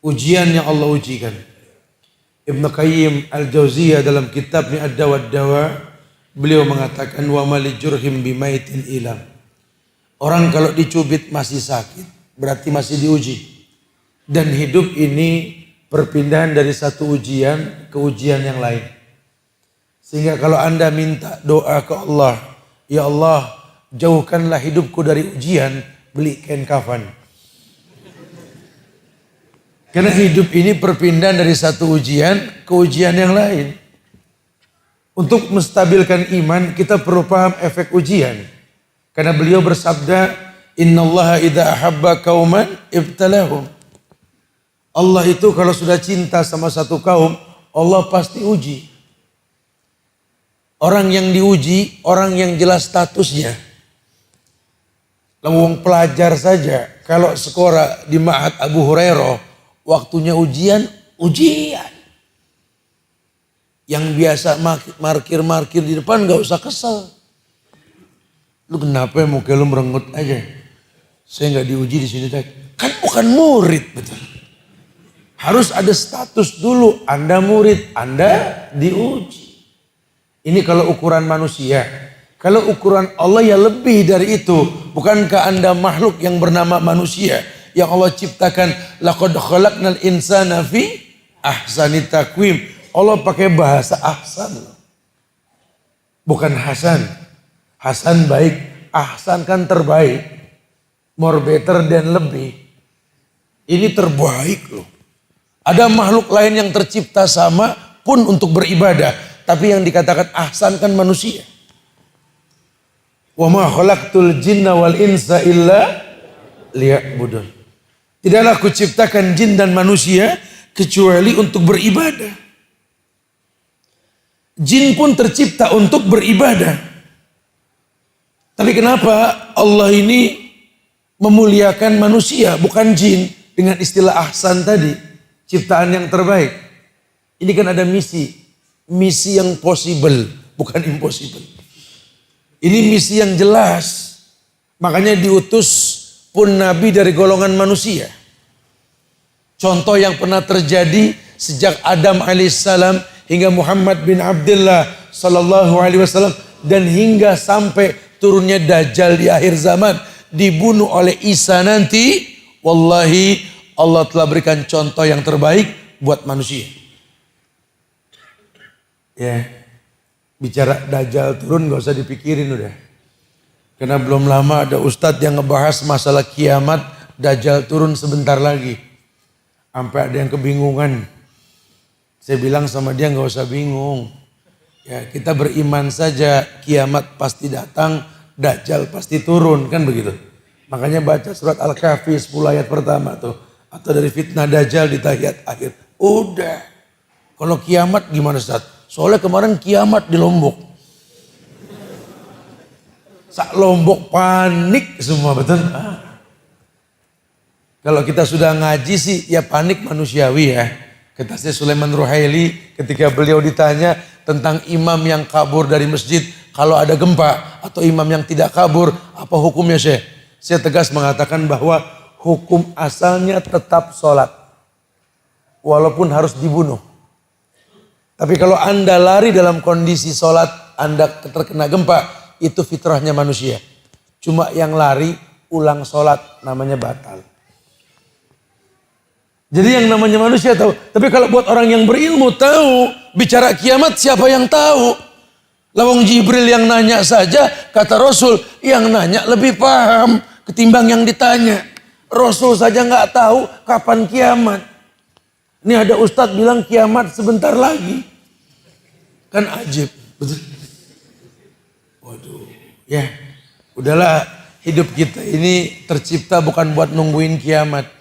ujian yang Allah ujikan. Ibnu Qayyim Al-Jauziyah dalam kitabnya Ad-Dawa Ad-Dawa, beliau mengatakan wa malijurhim bimaitin ilam. Orang kalau dicubit masih sakit, berarti masih diuji. Dan hidup ini perpindahan dari satu ujian ke ujian yang lain. Sehingga kalau Anda minta doa ke Allah, ya Allah, jauhkanlah hidupku dari ujian, beli kain kafan. Karena hidup ini perpindahan dari satu ujian ke ujian yang lain. Untuk menstabilkan iman, kita perlu paham efek ujian. Karena beliau bersabda, innallaha idza ahabba qauman ibtalahum. Allah itu kalau sudah cinta sama satu kaum, Allah pasti uji. Orang yang diuji, orang yang jelas statusnya. Lawang pelajar saja, kalau sekolah di Ma'had Abu Hurairah, waktunya ujian. Yang biasa markir di depan gak usah kesel. Lu kenapa ya muka lu merengut aja? Saya gak diuji di sini. Kan bukan murid, betul. Harus ada status dulu. Anda murid, Anda diuji. Ini kalau ukuran manusia. Kalau ukuran Allah ya lebih dari itu. Bukankah Anda makhluk yang bernama manusia? Yang Allah ciptakan. Laqad khalaqnal insana fi ahsani taqwim. Allah pakai bahasa ahsan. Bukan hasan. Hasan baik. Ahsan kan terbaik. More better dan lebih. Ini terbaik loh. Ada makhluk lain yang tercipta sama pun untuk beribadah. Tapi yang dikatakan ahsan kan manusia. Wa ma khalaqtul jinna wal insa illa liya'budun. Tidaklah aku ciptakan jin dan manusia kecuali untuk beribadah. Jin pun tercipta untuk beribadah. Tapi kenapa Allah ini memuliakan manusia bukan jin dengan istilah ahsan tadi, ciptaan yang terbaik. Ini kan ada misi yang possible, bukan impossible. Ini misi yang jelas. Makanya diutus pun nabi dari golongan manusia. Contoh yang pernah terjadi sejak Adam alaihissalam hingga Muhammad bin Abdullah sallallahu alaihi wasallam dan hingga sampai turunnya Dajjal di akhir zaman, dibunuh oleh Isa nanti, wallahi Allah telah berikan contoh yang terbaik buat manusia. Ya, bicara Dajjal turun gak usah dipikirin udah. Karena belum lama ada ustadz yang ngebahas masalah kiamat, Dajjal turun sebentar lagi. Sampai ada yang kebingungan. Saya bilang sama dia gak usah bingung. Ya, kita beriman saja, kiamat pasti datang, Dajjal pasti turun, kan begitu. Makanya baca surat Al-Kahfi 10 ayat pertama tuh. Atau dari fitnah Dajjal di tahiyat akhir. Udah. Kalau kiamat gimana Ustaz? Soalnya kemarin kiamat di Lombok. Sak Lombok panik semua, betul? Kalau kita sudah ngaji sih ya panik manusiawi ya. Kata saya Sulaiman Ruhaili ketika beliau ditanya tentang imam yang kabur dari masjid. Kalau ada gempa atau imam yang tidak kabur, apa hukumnya Syekh? Saya tegas mengatakan bahwa hukum asalnya tetap sholat. Walaupun harus dibunuh. Tapi kalau Anda lari dalam kondisi sholat, Anda terkena gempa, itu fitrahnya manusia. Cuma yang lari ulang sholat namanya batal. Jadi yang namanya manusia tahu. Tapi kalau buat orang yang berilmu tahu, bicara kiamat siapa yang tahu? Lawang Jibril yang nanya saja, kata Rasul, yang nanya lebih paham ketimbang yang ditanya. Rasul saja nggak tahu kapan kiamat. Ini ada ustadz bilang kiamat sebentar lagi. Kan ajib. Betul. Waduh. Ya, udahlah hidup kita ini tercipta bukan buat nungguin kiamat.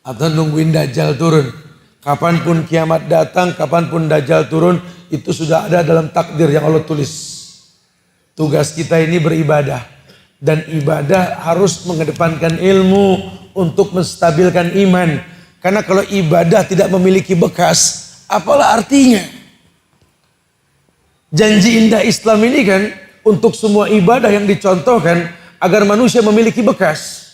Atau nungguin Dajjal turun. Kapanpun kiamat datang, kapanpun Dajjal turun, itu sudah ada dalam takdir yang Allah tulis. Tugas kita ini beribadah. Dan ibadah harus mengedepankan ilmu untuk menstabilkan iman. Karena kalau ibadah tidak memiliki bekas, apalah artinya? Janji indah Islam ini kan untuk semua ibadah yang dicontohkan agar manusia memiliki bekas.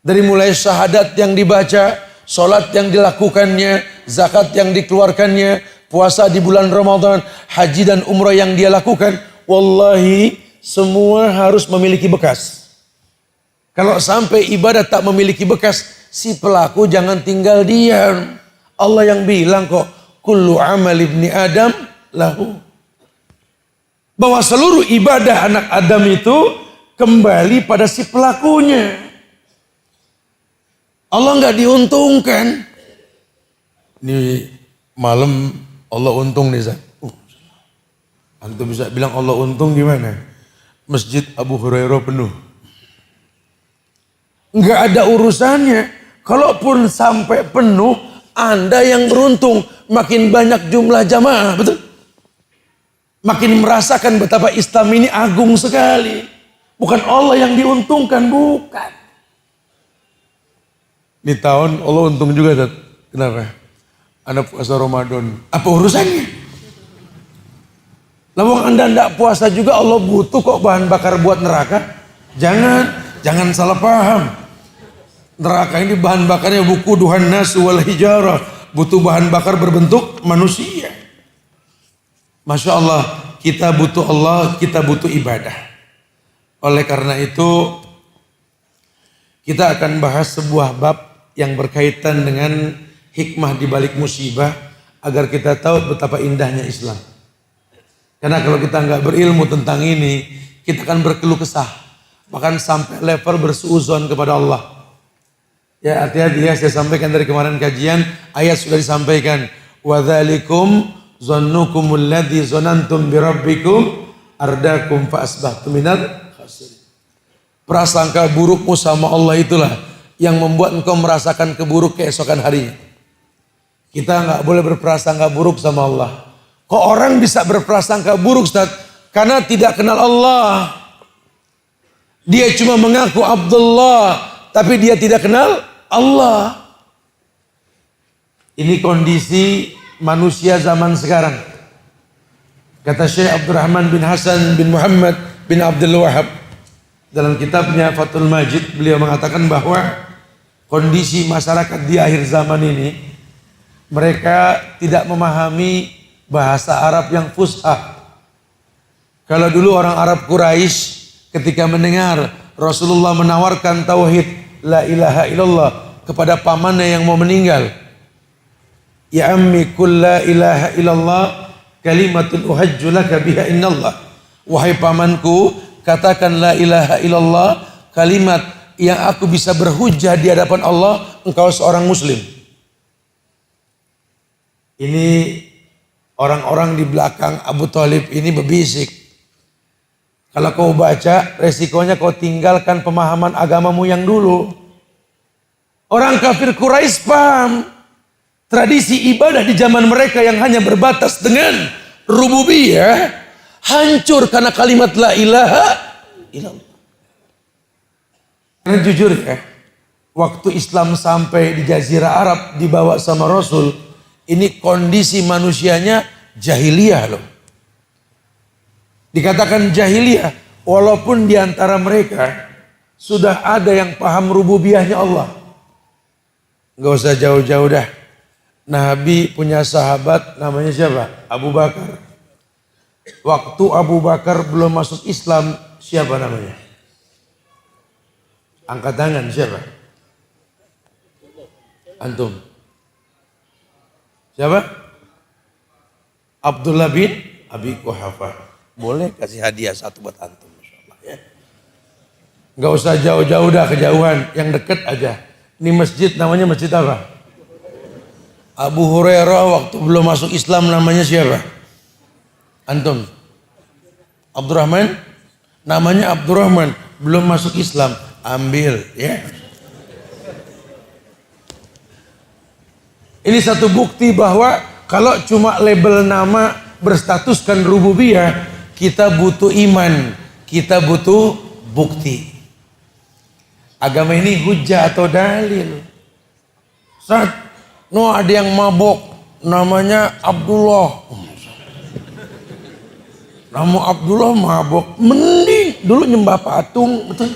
Dari mulai syahadat yang dibaca, sholat yang dilakukannya, zakat yang dikeluarkannya, puasa di bulan Ramadan, haji dan umrah yang dia lakukan, wallahi semua harus memiliki bekas. Kalau sampai ibadah tak memiliki bekas, si pelaku jangan tinggal diam. Allah yang bilang kok, kullu amal ibni Adam lahu. Bahwa seluruh ibadah anak Adam itu kembali pada si pelakunya. Allah nggak diuntungkan. Ini malam Allah untung nih, Zat. Antum bisa bilang Allah untung gimana? Masjid Abu Hurairah penuh. Nggak ada urusannya. Kalaupun sampai penuh, Anda yang beruntung. Makin banyak jumlah jamaah, betul? Makin merasakan betapa Islam ini agung sekali. Bukan Allah yang diuntungkan, bukan. Di tahun Allah untung juga, Zat. Kenapa? Anda puasa Ramadan. Apa urusannya? Lawang Anda tidak puasa juga, Allah butuh kok bahan bakar buat neraka. Jangan salah paham. Neraka ini bahan bakarnya buku duhan nas wal hijarah. Butuh bahan bakar berbentuk manusia. Masya Allah, kita butuh Allah, kita butuh ibadah. Oleh karena itu, kita akan bahas sebuah bab yang berkaitan dengan hikmah di balik musibah, agar kita tahu betapa indahnya Islam. Karena kalau kita nggak berilmu tentang ini, kita akan berkeluh kesah, bahkan sampai level bersuuzon kepada Allah. Ya, hati-hati ya, saya sampaikan dari kemarin kajian, ayat sudah disampaikan. Wa dzalikum zannukumul ladzi zanantum bi rabbikum ardakum fa asbahtum minal khasirin. Prasangka burukmu sama Allah itulah yang membuat engkau merasakan keburuk keesokan harinya. Kita nggak boleh berprasangka buruk sama Allah. Kok orang bisa berprasangka buruk, Ustaz? Karena tidak kenal Allah. Dia cuma mengaku Abdullah, tapi dia tidak kenal Allah. Ini kondisi manusia zaman sekarang. Kata Syekh Abdurrahman bin Hasan bin Muhammad bin Abdul Wahab dalam kitabnya Fathul Majid, beliau mengatakan bahwa kondisi masyarakat di akhir zaman ini, mereka tidak memahami bahasa Arab yang fushah. Kalau dulu orang Arab Quraisy ketika mendengar Rasulullah menawarkan tauhid la ilaha illallah kepada pamannya yang mau meninggal, ya ammi kul la ilaha illallah kalimatun uhajju laka biha innallah. Wahai pamanku, katakan la ilaha illallah, kalimat yang aku bisa berhujjah di hadapan Allah, engkau seorang muslim. Ini orang-orang di belakang Abu Thalib ini berbisik. Kalau kau baca, resikonya kau tinggalkan pemahaman agamamu yang dulu. Orang kafir Quraisy paham tradisi ibadah di zaman mereka yang hanya berbatas dengan rububiyah hancur karena kalimat la ilaha illallah. Karena jujur ya, waktu Islam sampai di Jazirah Arab dibawa sama Rasul, ini kondisi manusianya jahiliyah loh. Dikatakan jahiliyah, walaupun di antara mereka sudah ada yang paham rububiyahnya Allah. Gak usah jauh-jauh dah. Nabi punya sahabat namanya siapa? Abu Bakar. Waktu Abu Bakar belum masuk Islam, siapa namanya? Angkat tangan, siapa? Antum. Siapa? Abdullah bin Abi Quhafah. Boleh kasih hadiah satu buat antum, insyaallah ya. Gak usah jauh-jauh dah, kejauhan, yang deket aja. Ini masjid namanya masjid apa? Abu Hurairah waktu belum masuk Islam namanya siapa? Antum. Abdurrahman? Namanya Abdurrahman, belum masuk Islam, ambil ya. Ini satu bukti bahwa kalau cuma label nama berstatuskan rububiyah, kita butuh iman, kita butuh bukti. Agama ini hujjah atau dalil. Saat ada yang mabok, namanya Abdullah. Nama Abdullah mabok, mending dulu nyembah patung, betul?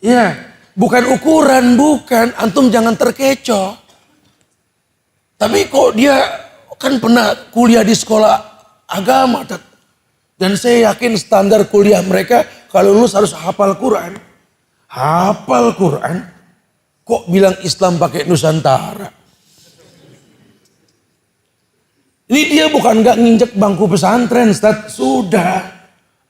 Ya, Bukan ukuran, bukan. Antum jangan terkecoh. Tapi kok dia kan pernah kuliah di sekolah agama. Dan saya yakin standar kuliah mereka kalau lulus harus hafal Quran. Hafal Quran. Kok bilang Islam pakai Nusantara? Ini dia bukan gak nginjek bangku pesantren, Ustaz. Sudah.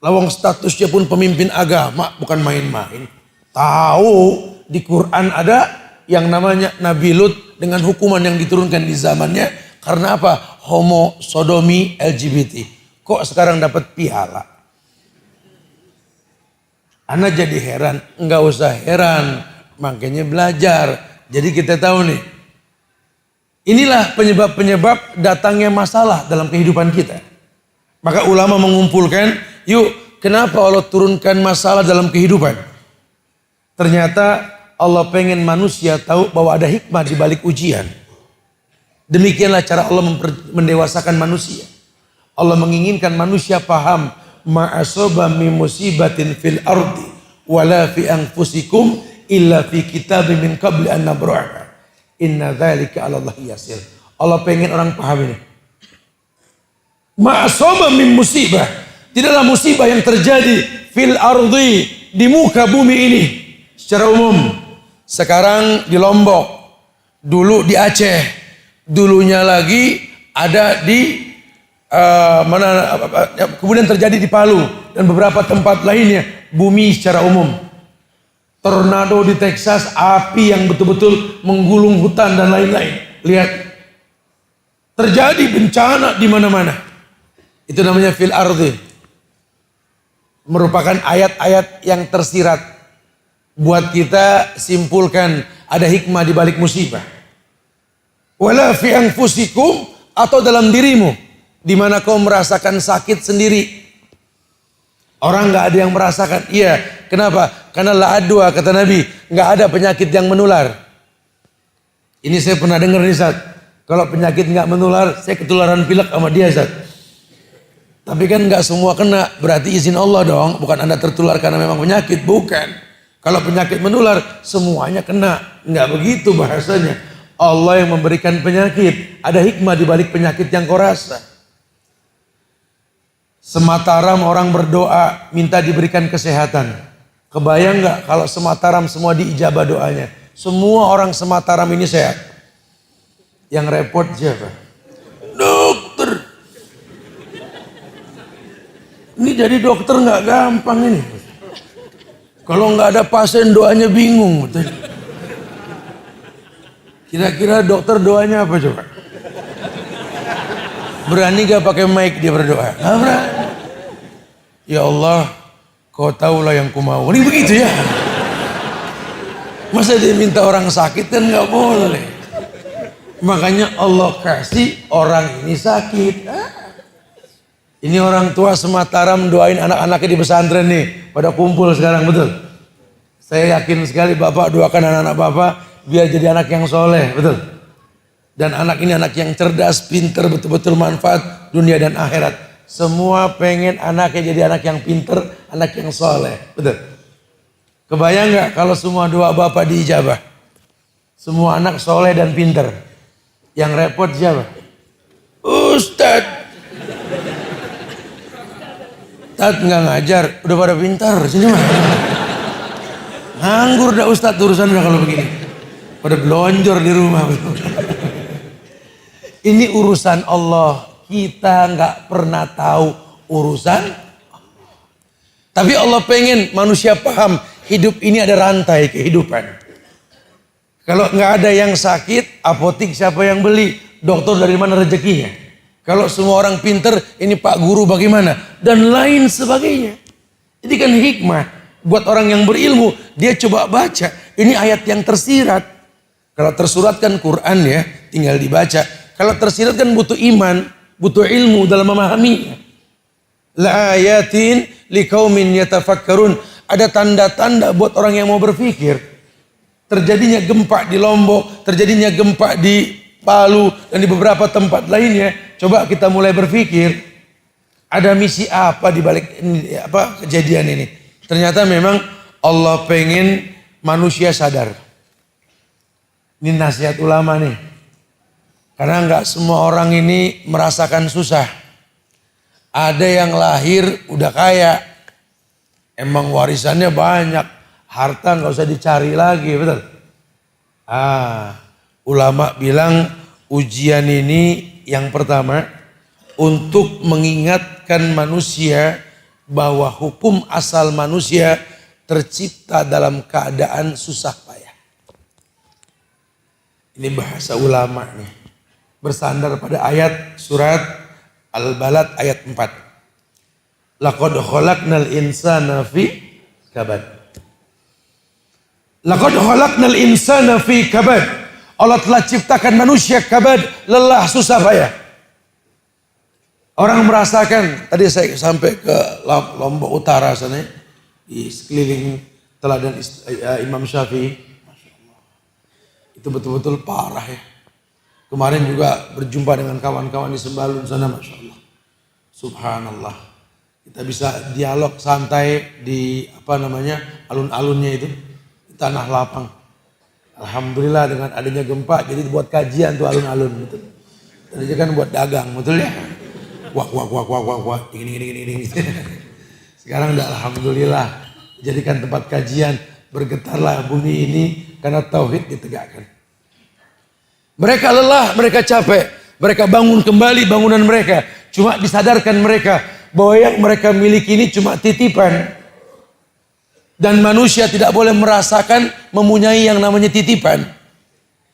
Lawang statusnya pun pemimpin agama, bukan main-main. Tahu di Quran ada yang namanya Nabi Lut dengan hukuman yang diturunkan di zamannya. Karena apa? Homo, sodomi, LGBT. Kok sekarang dapat piala? Ana jadi heran. Enggak usah heran. Makanya belajar. Jadi kita tahu nih. Inilah penyebab-penyebab datangnya masalah dalam kehidupan kita. Maka ulama mengumpulkan, yuk kenapa Allah turunkan masalah dalam kehidupan? Ternyata Allah pengen manusia tahu bahwa ada hikmah di balik ujian. Demikianlah cara Allah mendewasakan manusia. Allah menginginkan manusia paham ma'asoba min musibatin fil ardi wala fi anfusikum illa fi kitabim min qabli an nabra'ha. Inna dzalika 'ala Allah yasir. Allah pengen orang paham ini. Ma'asoba min musibah. Tidaklah musibah yang terjadi fil ardi, di muka bumi ini secara umum. Sekarang di Lombok, dulu di Aceh, dulunya lagi ada di kemudian terjadi di Palu dan beberapa tempat lainnya, bumi secara umum. Tornado di Texas, api yang betul-betul menggulung hutan dan lain-lain. Lihat, terjadi bencana di mana-mana. Itu namanya fil ardi. Merupakan ayat-ayat yang tersirat. Buat kita simpulkan ada hikmah di balik musibah. Wala fi anfusikum, atau dalam dirimu. Di mana kau merasakan sakit sendiri. Orang nggak ada yang merasakan. Iya, kenapa? Karena la adwa, kata Nabi, nggak ada penyakit yang menular. Ini saya pernah dengar nih, Zat. Kalau penyakit nggak menular, saya ketularan pilek sama dia, Zat. Tapi kan nggak semua kena, berarti izin Allah dong. Bukan Anda tertular karena memang penyakit, bukan. Kalau penyakit menular, semuanya kena. Nggak begitu bahasanya. Allah yang memberikan penyakit. Ada hikmah di balik penyakit yang kau rasa. Semataram orang berdoa minta diberikan kesehatan. Kebayang nggak kalau Semataram semua diijabah doanya? Semua orang Semataram ini sehat. Yang repot siapa? Dokter. Ini jadi dokter nggak gampang ini. Kalau nggak ada pasien doanya bingung. Kira-kira dokter doanya apa coba? Berani gak pakai mic dia berdoa? Gak berani. Ya Allah, kau tahulah yang ku mau. Ini begitu ya. Masa dia minta orang sakit kan gak boleh. Makanya Allah kasih orang ini sakit. Ini orang tua Semataram doain anak-anaknya di pesantren nih. Pada kumpul sekarang, betul. Saya yakin sekali Bapak doakan anak-anak Bapak biar jadi anak yang soleh, betul. Dan anak ini anak yang cerdas, pinter, betul-betul manfaat dunia dan akhirat. Semua pengen anaknya jadi anak yang pinter, anak yang soleh. Betul. Kebayang gak kalau semua doa Bapak diijabah? Semua anak soleh dan pinter. Yang repot siapa? Ustadz. Ustadz gak ngajar, udah pada pintar. Sini mah. Nganggur dah Ustadz urusan udah kalau begini. Pada belonjor di rumah. Ini urusan Allah. Kita nggak pernah tahu urusan. Tapi Allah pengen manusia paham. Hidup ini ada rantai kehidupan. Kalau nggak ada yang sakit, apotik siapa yang beli? Dokter dari mana rezekinya? Kalau semua orang pinter, ini Pak Guru bagaimana? Dan lain sebagainya. Ini kan hikmah. Buat orang yang berilmu, dia coba baca. Ini ayat yang tersirat. Kalau tersuratkan Quran ya, tinggal dibaca. Kalau tersirat kan butuh iman, butuh ilmu dalam memahaminya. La ayatin liqaumin yatafakkarun. Ada tanda-tanda buat orang yang mau berpikir. Terjadinya gempa di Lombok, terjadinya gempa di Palu dan di beberapa tempat lainnya. Coba kita mulai berpikir, ada misi apa di balik kejadian ini? Ternyata memang Allah pengen manusia sadar. Ini nasihat ulama nih. Karena nggak semua orang ini merasakan susah. Ada yang lahir udah kaya. Emang warisannya banyak. Harta nggak usah dicari lagi, betul? Ulama bilang ujian ini yang pertama untuk mengingatkan manusia bahwa hukum asal manusia tercipta dalam keadaan susah payah. Ini bahasa ulama nih. Bersandar pada ayat surat Al-Balad ayat 4. Laqad khalaqnal insana fi kabad. Laqad khalaqnal insana fi kabad. Allah telah ciptakan manusia kabad, lelah, susah payah. Orang merasakan, tadi saya sampai ke Lombok Utara sana, di sekeliling teladan Imam Syafi'i. Itu betul-betul parah ya. Kemarin juga berjumpa dengan kawan-kawan di Sembalun sana, Masya Allah. Subhanallah. Kita bisa dialog santai di alun-alunnya itu, di tanah lapang. Alhamdulillah dengan adanya gempa, jadi buat kajian tuh alun-alun gitu. Tadinya kan buat dagang, betul ya? Wah, ini. Sekarang udah alhamdulillah jadikan tempat kajian, bergetarlah bumi ini karena tauhid ditegakkan. Mereka lelah, mereka capek, mereka bangun kembali bangunan mereka. Cuma disadarkan mereka bahwa yang mereka miliki ini cuma titipan. Dan manusia tidak boleh merasakan mempunyai yang namanya titipan.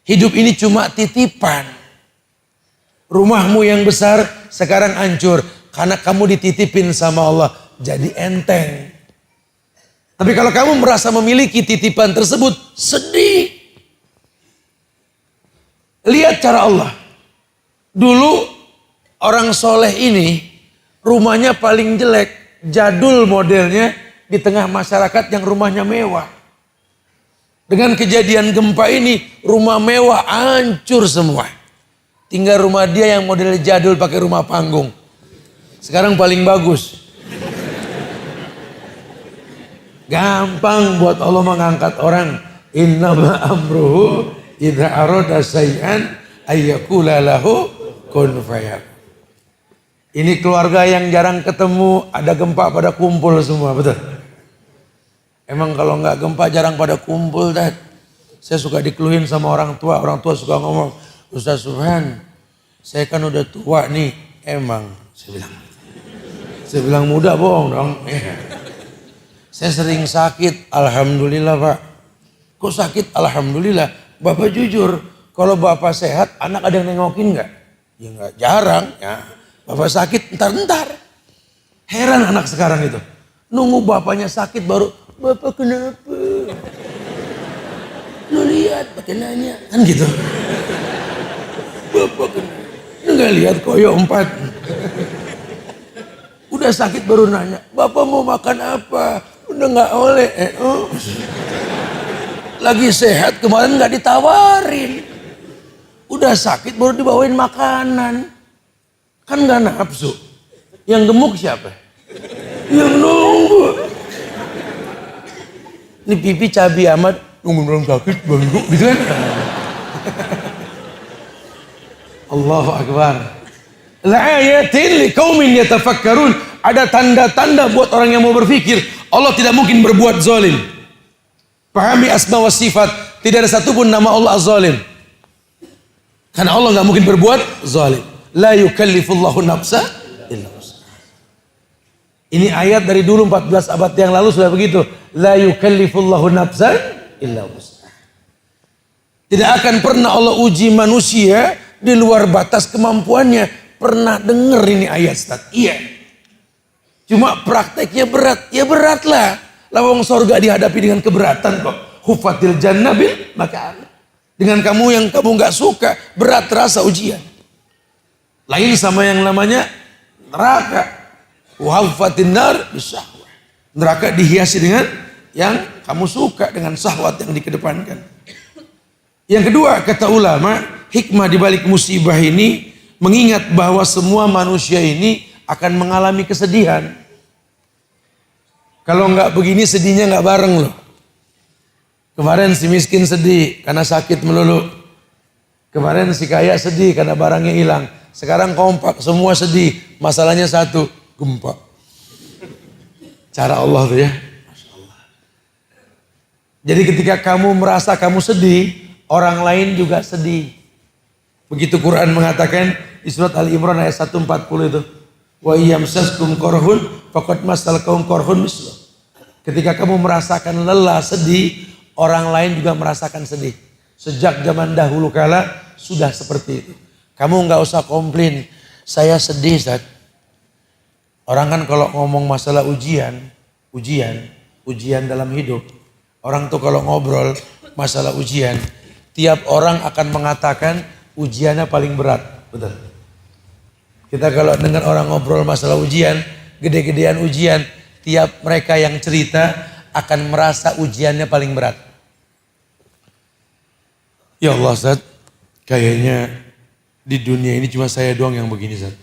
Hidup ini cuma titipan. Rumahmu yang besar sekarang hancur karena kamu dititipin sama Allah, jadi enteng. Tapi kalau kamu merasa memiliki titipan tersebut, sedih. Lihat cara Allah. Dulu orang soleh ini rumahnya paling jelek, jadul modelnya di tengah masyarakat yang rumahnya mewah. Dengan kejadian gempa ini rumah mewah hancur semua. Tinggal rumah dia yang model jadul pakai rumah panggung. Sekarang paling bagus. Gampang buat Allah mengangkat orang. Innama amruhu idza arada syai'an ayyakula lahu kun fayakun. Ini keluarga yang jarang ketemu, ada gempa pada kumpul semua, betul? Emang kalau nggak gempa jarang pada kumpul, Dad. Saya suka dikeluhin sama orang tua suka ngomong, Ustaz Subhan, saya kan udah tua nih. Emang, saya bilang muda bohong dong. Saya sering sakit, alhamdulillah Pak. Kok sakit? Alhamdulillah. Bapak jujur, kalau Bapak sehat, anak ada yang nengokin nggak? Ya nggak, jarang. Ya. Bapak sakit, entar. Heran anak sekarang itu. Nunggu bapaknya sakit baru, Bapak kenapa? Lu lihat pakai nanya, kan gitu. Bapak kenapa? Lu nggak lihat koyo 4. Udah sakit baru nanya, Bapak mau makan apa? Udah nggak oleh. Lagi sehat kemarin nggak ditawarin. Udah sakit baru dibawain makanan. Kan nggak nafsu. Yang gemuk siapa? Yang nunggu. Ini pipi cabi amat, nunggu belum sakit bangku gitu kan? Allahu Akbar. La'ayatin liqaumin yatafakkarun. Ada tanda-tanda buat orang yang mau berpikir. Allah tidak mungkin berbuat zalim. Pahami asma wa sifat. Tidak ada satupun nama Allah az-zalim. Karena Allah nggak mungkin berbuat zalim. La yukallifullahu nafsa illa wus'aha. Ini ayat dari dulu 14 abad yang lalu sudah begitu. La yukallifullahu nafsa illa wus'aha. Tidak akan pernah Allah uji manusia di luar batas kemampuannya. Pernah dengar ini ayat, Ustaz? Iya. Cuma prakteknya berat. Ya beratlah. Lawang sorga dihadapi dengan keberatan kok. Hufatil jannah bil makan. Dengan kamu yang kamu nggak suka, berat terasa ujian. Lain sama yang namanya neraka. Hufatin nar bisahwah. Neraka dihiasi dengan yang kamu suka, dengan syahwat yang dikedepankan. Yang kedua, kata ulama, hikmah di balik musibah ini mengingat bahwa semua manusia ini akan mengalami kesedihan. Kalau nggak begini sedihnya nggak bareng loh. Kemarin si miskin sedih karena sakit melulu. Kemarin si kaya sedih karena barangnya hilang. Sekarang kompak, semua sedih. Masalahnya satu, gempa. Cara Allah tuh ya. Masya Allah. Jadi ketika kamu merasa kamu sedih, orang lain juga sedih. Begitu Quran mengatakan di surat Ali Imran ayat 140 itu. Wa iyamsaskum korhun faqad masal kaum korhun mislu. Ketika kamu merasakan lelah, sedih, orang lain juga merasakan sedih. Sejak zaman dahulu kala sudah seperti itu. Kamu nggak usah komplain, saya sedih Ustaz. Orang kan kalau ngomong masalah ujian dalam hidup. Orang tuh kalau ngobrol masalah ujian, tiap orang akan mengatakan ujiannya paling berat. Betul. Kita kalau dengar orang ngobrol masalah ujian, gede-gedean ujian, tiap mereka yang cerita akan merasa ujiannya paling berat. Ya Allah Ustaz, kayaknya di dunia ini cuma saya doang yang begini Ustaz.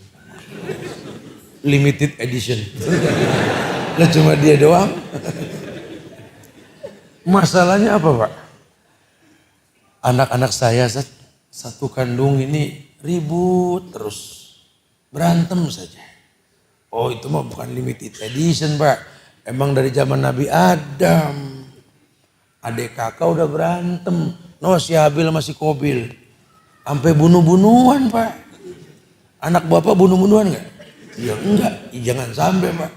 Limited edition. Lah cuma dia doang. Masalahnya apa Pak? Anak-anak saya Ustaz, satu kandung ini ribut terus. Berantem saja. Oh itu mah bukan limited edition Pak. Emang dari zaman Nabi Adam. Adik kakak udah berantem. No si Habil sama si Kobil. Sampai bunuh-bunuhan Pak. Anak bapak bunuh-bunuhan gak? Ya enggak. Ya, jangan sampai Pak.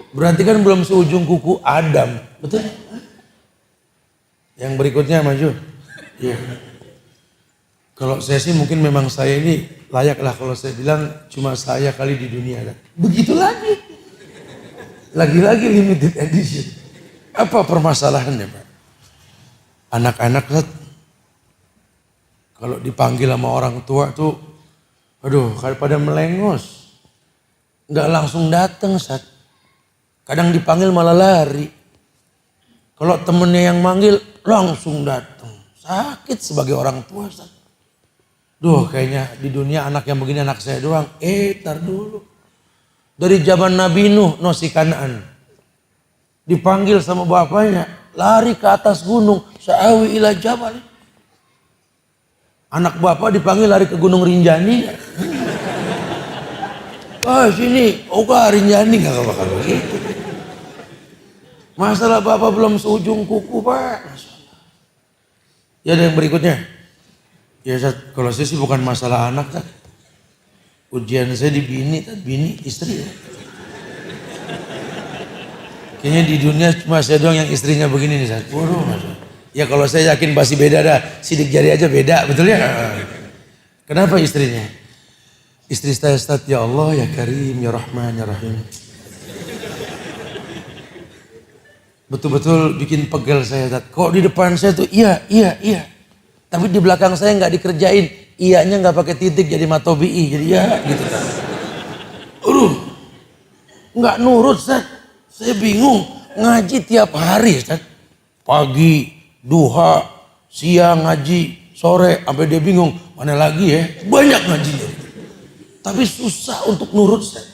Berarti kan belum seujung kuku Adam. Betul? Yang berikutnya maju. Iya. Kalau saya sih mungkin memang saya ini layaklah kalau saya bilang cuma saya kali di dunia. Begitu lagi. Lagi-lagi limited edition. Apa permasalahannya Pak? Anak-anak kalau dipanggil sama orang tua tuh, aduh pada melengos. Nggak langsung datang Ustaz. Kadang dipanggil malah lari. Kalau temennya yang manggil langsung datang. Sakit sebagai orang tua Ustaz. Duh kayaknya di dunia anak yang begini anak saya doang. Tar dulu. Dari zaman Nabi Nuh, si Kanaan. Dipanggil sama bapaknya. Lari ke atas gunung. Sa'awi ila jabal. Anak bapak dipanggil lari ke gunung Rinjani. Sini. Rinjani gak bakal begitu. Masalah bapak belum seujung kuku Pak. Ya ada yang berikutnya. Ya Ustaz, kalau saya sih bukan masalah anak kan. Ujian saya di bini, istri. Kayaknya di dunia cuma saya doang yang istrinya begini nih Ustaz. Waduh, ya kalau saya yakin pasti beda dah. Sidik jari aja beda, betul ya? Kenapa istrinya? Istri saya Ustaz, ya Allah, ya Karim, ya Rahman, ya Rahim. Betul-betul bikin pegel saya Ustaz. Kok di depan saya tuh iya. Tapi di belakang saya nggak dikerjain, iyanya nggak pakai titik jadi matobi'i, jadi ya gitu kan. Nggak nurut Ustaz, saya bingung ngaji tiap hari Ustaz. Pagi, duha, siang ngaji, sore, sampai dia bingung mana lagi ya, banyak ngajinya. Tapi susah untuk nurut Ustaz.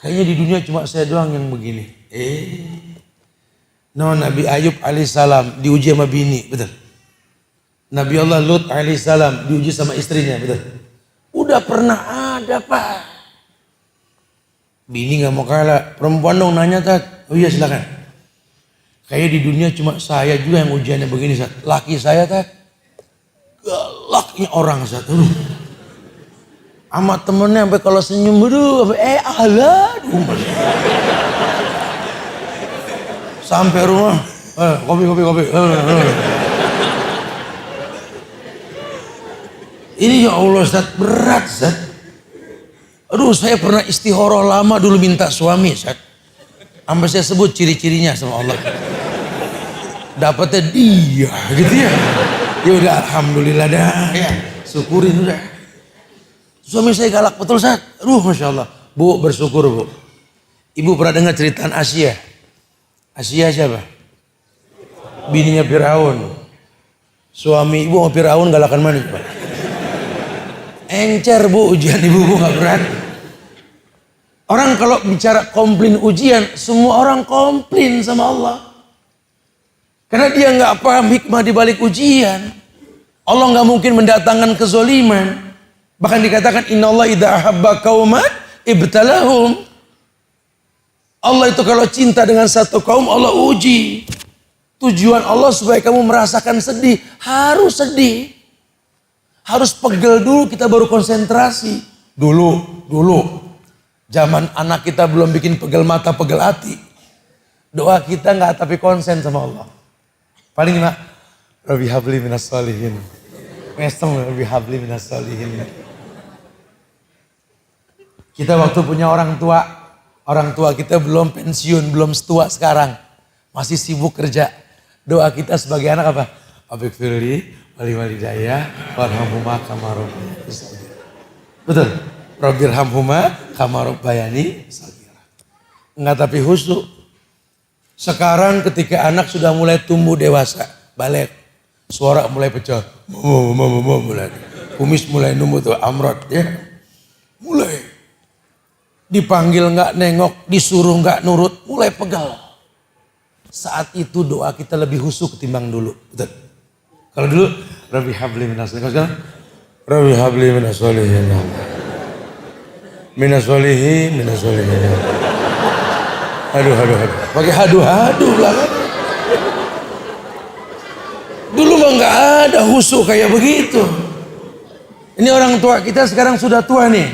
Kayaknya di dunia cuma saya doang yang begini. Nabi Ayub alaihissalam diuji sama bini, betul. Nabi Allah Lut alaihissalam diuji sama istrinya, betul. Udah pernah ada Pak. Bini gak mau kalah. Perempuan dong nanya Tat. Oh iya silakan. Kayak di dunia cuma saya juga yang ujiannya begini Tat. Laki saya Tat. Galaknya orang Tat. Sama temennya sampai kalau senyum sampai rumah. Kopi. Ini ya Allah Ustaz, berat Ustaz. Aduh saya pernah istihoroh lama dulu minta suami Ustaz. Sampai saya sebut ciri-cirinya sama Allah. Dapatnya dia gitu ya. Ya udah alhamdulillah dah ya. Syukurin udah. Suami saya galak betul Ustaz. Aduh Masya Allah. Bu bersyukur Bu. Ibu pernah dengar ceritaan Asia? Asia siapa? Bininya Firaun. Suami ibu sama Firaun galakan mana Pak? Encer Bu, ujian ibu gak berat. Orang kalau bicara komplain ujian, semua orang komplain sama Allah. Karena dia nggak paham hikmah di balik ujian. Allah nggak mungkin mendatangkan kezoliman. Bahkan dikatakan innallaha idza ahabba qauman ibtalahum. Allah itu kalau cinta dengan satu kaum Allah uji. Tujuan Allah supaya kamu merasakan sedih. Harus sedih. Harus pegel dulu kita baru konsentrasi. Dulu. Zaman anak kita belum bikin pegel mata, pegel hati. Doa kita nggak tapi konsen sama Allah. Paling enak. Rabbi habli minas sholihin. Mesem Rabbi habli minas sholihin. Kita waktu punya orang tua kita belum pensiun, belum setua sekarang. Masih sibuk kerja. Doa kita sebagai anak apa? Abik firli, wali walidayah, warhamhuma kama rabbayani shaghira. Betul? Rabbirhamhuma kama rabbayani shaghira. Enggak tapi khusyuk. Sekarang ketika anak sudah mulai tumbuh dewasa, balik. Suara mulai pecah. Mulai. Kumis mulai numbuh tuh amrot ya. Mulai. Dipanggil nggak nengok, disuruh nggak nurut, mulai pegal. Saat itu doa kita lebih khusyuk ketimbang dulu. Betul. Kalau dulu, Rabbi habli minas sholihin. Sekarang, Rabbi habli minas sholihin. Minas sholihin. Aduh. Pakai hadu belakang. Dulu mah nggak ada khusyuk kayak begitu. Ini orang tua kita sekarang sudah tua nih.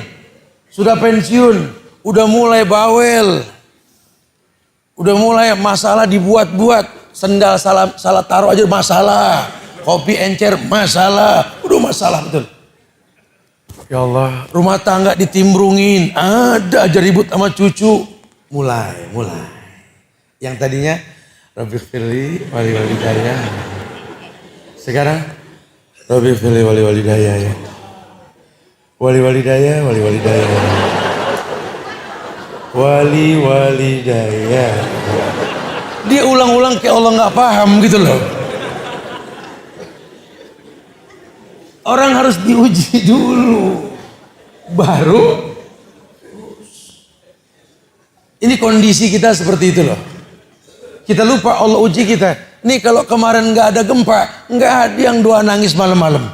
Sudah pensiun, udah mulai bawel. Udah mulai masalah dibuat-buat. Sendal salah taruh aja masalah. Kopi encer masalah. Udah masalah betul. Ya Allah, rumah tangga ditimbrungin. Ada aja ribut sama cucu. Mulai. Yang tadinya Rabbi firli wali walidayah. Sekarang Rabbi firli wali walidayah ya. Wali walidayah. Wali walidayah. Dia ulang-ulang kayak Allah nggak paham gitu loh. Orang harus diuji dulu. Baru. Ini kondisi kita seperti itu loh. Kita lupa Allah uji kita. Nih kalau kemarin nggak ada gempa, nggak ada yang doa nangis malam-malam.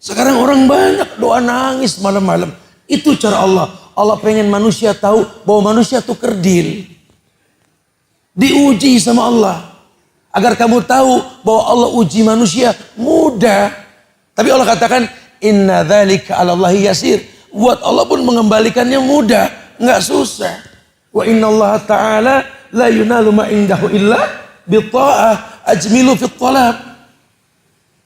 Sekarang orang banyak doa nangis malam-malam. Itu cara Allah. Allah pengen manusia tahu bahwa manusia itu kerdil. Diuji sama Allah. Agar kamu tahu bahwa Allah uji manusia mudah. Tapi Allah katakan inna dzalika 'alallahi yasir. Buat Allah pun mengembalikannya mudah, nggak susah. Wa innallaha ta'ala la yunalu ma indahu illa bitta'ah ajmilu fit talab.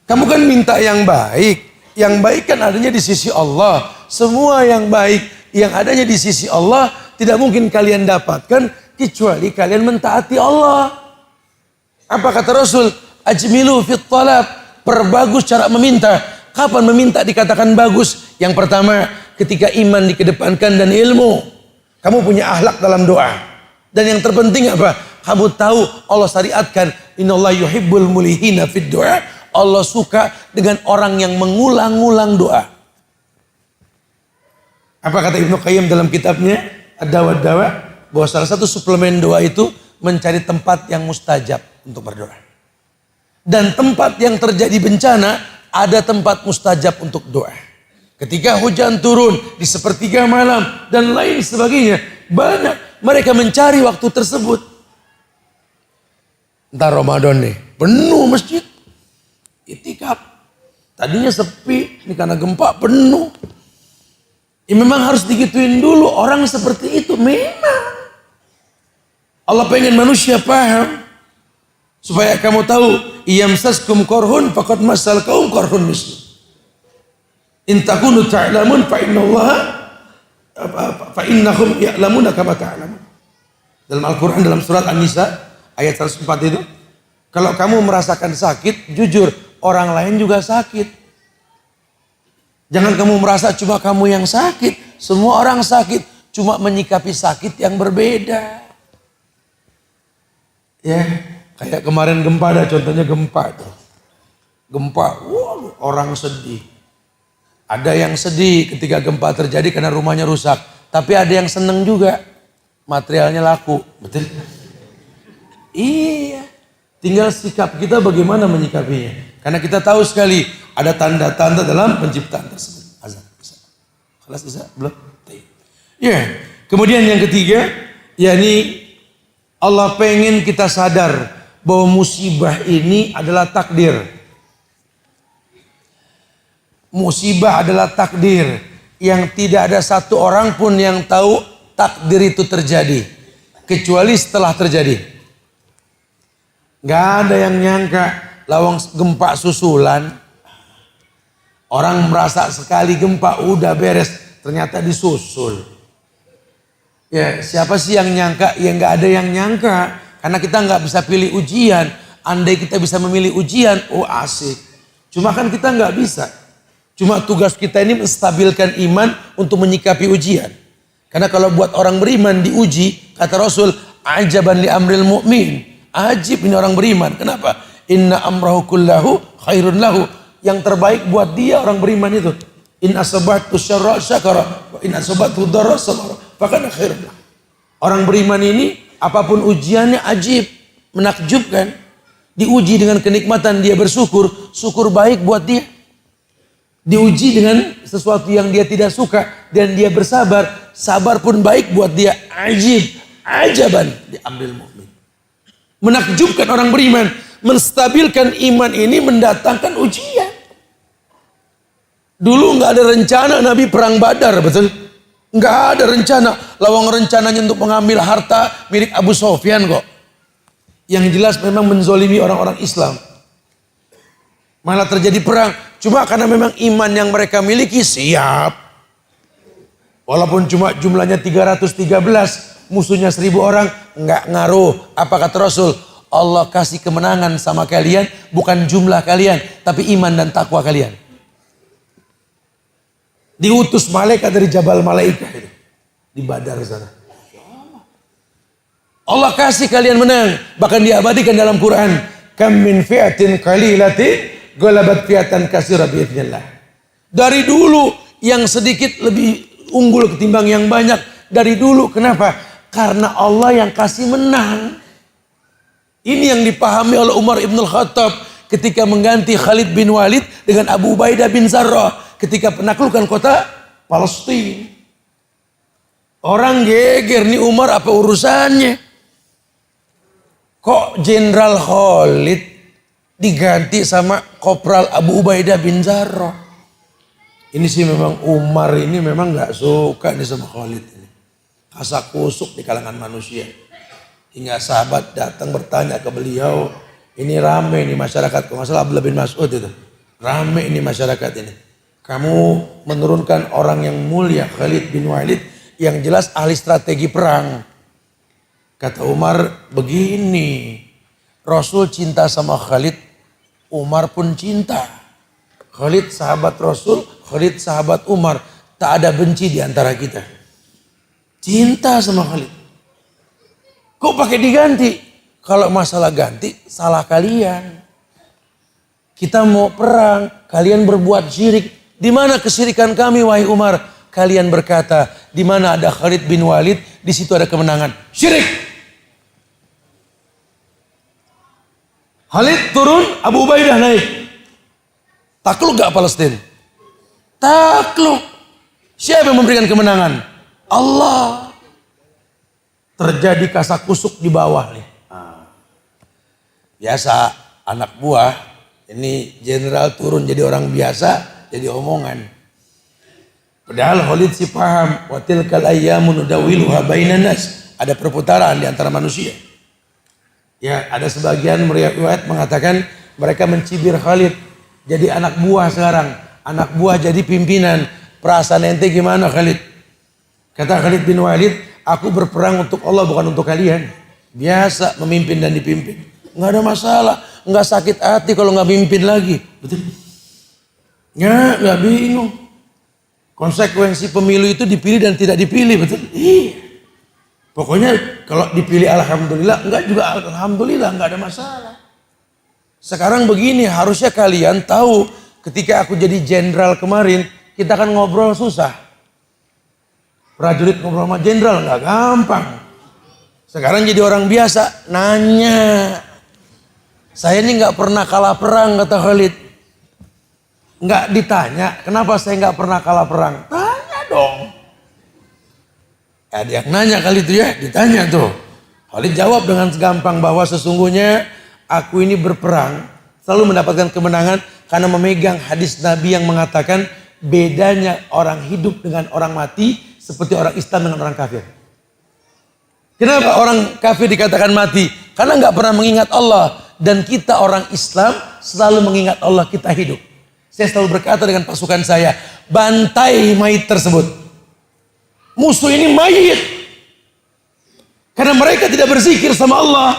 Kamu kan minta yang baik. Yang baik kan adanya di sisi Allah. Semua yang baik yang adanya di sisi Allah tidak mungkin kalian dapatkan kecuali kalian mentaati Allah. Apa kata Rasul? Ajmilu fit talab. Perbagus cara meminta. Kapan meminta dikatakan bagus? Yang pertama, ketika iman dikedepankan dan ilmu. Kamu punya akhlak dalam doa. Dan yang terpenting apa? Kamu tahu Allah syariatkan innallaha yuhibbul mulihina fid doa. Allah suka dengan orang yang mengulang-ulang doa. Apa kata Ibnu Qayyim dalam kitabnya Ad-Dawa, bahwa salah satu suplemen doa itu mencari tempat yang mustajab untuk berdoa. Dan tempat yang terjadi bencana ada tempat mustajab untuk doa. Ketika hujan turun di sepertiga malam dan lain sebagainya, banyak mereka mencari waktu tersebut. Entar Ramadan nih, penuh masjid. Itikaf. Tadinya sepi, ini karena gempa penuh. Ya memang harus digituin dulu orang seperti itu. Memang Allah pengen manusia paham. Supaya kamu tahu, iyamsaskum korhun faqad masal kaum korhun mislu. In takunu ta'lamun fa innallaha fa innahum ya'lamuna kama ta'lamun. Dalam Al-Qur'an dalam surat An-Nisa ayat 104 itu, kalau kamu merasakan sakit, jujur, orang lain juga sakit. Jangan kamu merasa cuma kamu yang sakit. Semua orang sakit. Cuma menyikapi sakit yang berbeda. Ya, kayak kemarin gempa ada contohnya gempa tuh. Gempa, orang sedih. Ada yang sedih ketika gempa terjadi karena rumahnya rusak. Tapi ada yang seneng juga. Materialnya laku. Betul? Iya. Tinggal sikap kita bagaimana menyikapinya. Karena kita tahu sekali ada tanda-tanda dalam penciptaan tersebut. Azan. Bisa. Kelas bisa? Belum? Ya. Kemudian yang ketiga, yakni Allah pengen kita sadar bahwa musibah ini adalah takdir. Musibah adalah takdir yang tidak ada satu orang pun yang tahu takdir itu terjadi kecuali setelah terjadi. Gak ada yang nyangka lawang gempa susulan. Orang merasa sekali gempa udah beres, ternyata disusul. Ya, siapa sih yang nyangka? Ya nggak ada yang nyangka. Karena kita nggak bisa pilih ujian. Andai kita bisa memilih ujian, oh asik. Cuma kan kita nggak bisa. Cuma tugas kita ini menstabilkan iman untuk menyikapi ujian. Karena kalau buat orang beriman diuji, kata Rasul, ajaban li amril mu'min. Ajib ini orang beriman. Kenapa? Inna amrahu kullahu khairun lahu. Yang terbaik buat dia orang beriman itu. In asabatu syarra syakara wa in asabatu dharra sabara fakana khairun lahu. Orang beriman ini apapun ujiannya ajib, menakjubkan. Diuji dengan kenikmatan dia bersyukur, syukur baik buat dia. Diuji dengan sesuatu yang dia tidak suka dan dia bersabar, sabar pun baik buat dia. Ajib, ajaban diambil mukmin. Menakjubkan orang beriman, menstabilkan iman ini mendatangkan ujian. Dulu nggak ada rencana Nabi perang Badar, betul? Nggak ada rencana. Lawang rencananya untuk mengambil harta milik Abu Sofyan kok. Yang jelas memang menzolimi orang-orang Islam. Malah terjadi perang. Cuma karena memang iman yang mereka miliki siap. Walaupun cuma jumlahnya 313, musuhnya 1000 orang, nggak ngaruh. Apa kata Rasul? Allah kasih kemenangan sama kalian, bukan jumlah kalian, tapi iman dan takwa kalian. Diutus malaikat dari Jabal Malaikah itu. Di Badar sana. Allah kasih kalian menang. Bahkan diabadikan dalam Quran. Kam min fi'atin qalilatin ghalabat fi'atan katsirah bi'idznillah. Dari dulu yang sedikit lebih unggul ketimbang yang banyak. Dari dulu. Kenapa? Karena Allah yang kasih menang. Ini yang dipahami oleh Umar ibn Khattab ketika mengganti Khalid bin Walid dengan Abu Ubaidah bin Zarrah ketika penaklukan kota Palestina. Orang geger nih Umar apa urusannya? Kok Jenderal Khalid diganti sama Kopral Abu Ubaidah bin Zarrah? Ini sih memang Umar ini memang nggak suka nih sama Khalid ini. Kasak kusuk di kalangan manusia. Hingga sahabat datang bertanya ke beliau, ini rame nih masyarakat, kalau nggak salah Abdullah bin Mas'ud itu. Rame ini masyarakat ini. Kamu menurunkan orang yang mulia Khalid bin Walid yang jelas ahli strategi perang. Kata Umar begini, Rasul cinta sama Khalid, Umar pun cinta. Khalid sahabat Rasul, Khalid sahabat Umar. Tak ada benci di antara kita. Cinta sama Khalid. Kok pakai diganti? Kalau masalah ganti, salah kalian. Kita mau perang, kalian berbuat syirik. Di mana kesyirikan kami wahai Umar? Kalian berkata, di mana ada Khalid bin Walid, di situ ada kemenangan. Syirik. Khalid turun, Abu Ubaidah naik. Takluk gak Palestina? Takluk. Siapa yang memberikan kemenangan? Allah. Terjadi kasak kusuk di bawah nih. Biasa anak buah, ini jenderal turun jadi orang biasa, jadi omongan. Padahal Khalid si paham, wa tilkal ayyamu nudawiluha bainan nas. Ada perputaran di antara manusia. Ya, ada sebagian riwayat mengatakan mereka mencibir Khalid jadi anak buah sekarang. Anak buah jadi pimpinan. Perasaan ente gimana Khalid? Kata Khalid bin Walid, aku berperang untuk Allah bukan untuk kalian. Biasa memimpin dan dipimpin. Nggak ada masalah. Nggak sakit hati kalau nggak mimpin lagi. Betul? Ya, nggak bingung. Konsekuensi pemilu itu dipilih dan tidak dipilih, betul? Iya. Pokoknya kalau dipilih alhamdulillah, enggak juga alhamdulillah, nggak ada masalah. Sekarang begini, harusnya kalian tahu ketika aku jadi jenderal kemarin, kita kan ngobrol susah. Prajurit ngobrol sama jenderal nggak gampang. Sekarang jadi orang biasa, nanya. Saya ini nggak pernah kalah perang, kata Khalid. Nggak ditanya, kenapa saya nggak pernah kalah perang? Tanya dong. Ada yang nanya kali itu ya, ditanya tuh. Khalid jawab dengan gampang bahwa sesungguhnya aku ini berperang selalu mendapatkan kemenangan karena memegang hadis Nabi yang mengatakan bedanya orang hidup dengan orang mati seperti orang Islam dengan orang kafir. Kenapa orang kafir dikatakan mati? Karena nggak pernah mengingat Allah. Dan kita orang Islam selalu mengingat Allah, kita hidup. Saya selalu berkata dengan pasukan saya, bantai mayit tersebut. Musuh ini mayit. Karena mereka tidak berzikir sama Allah.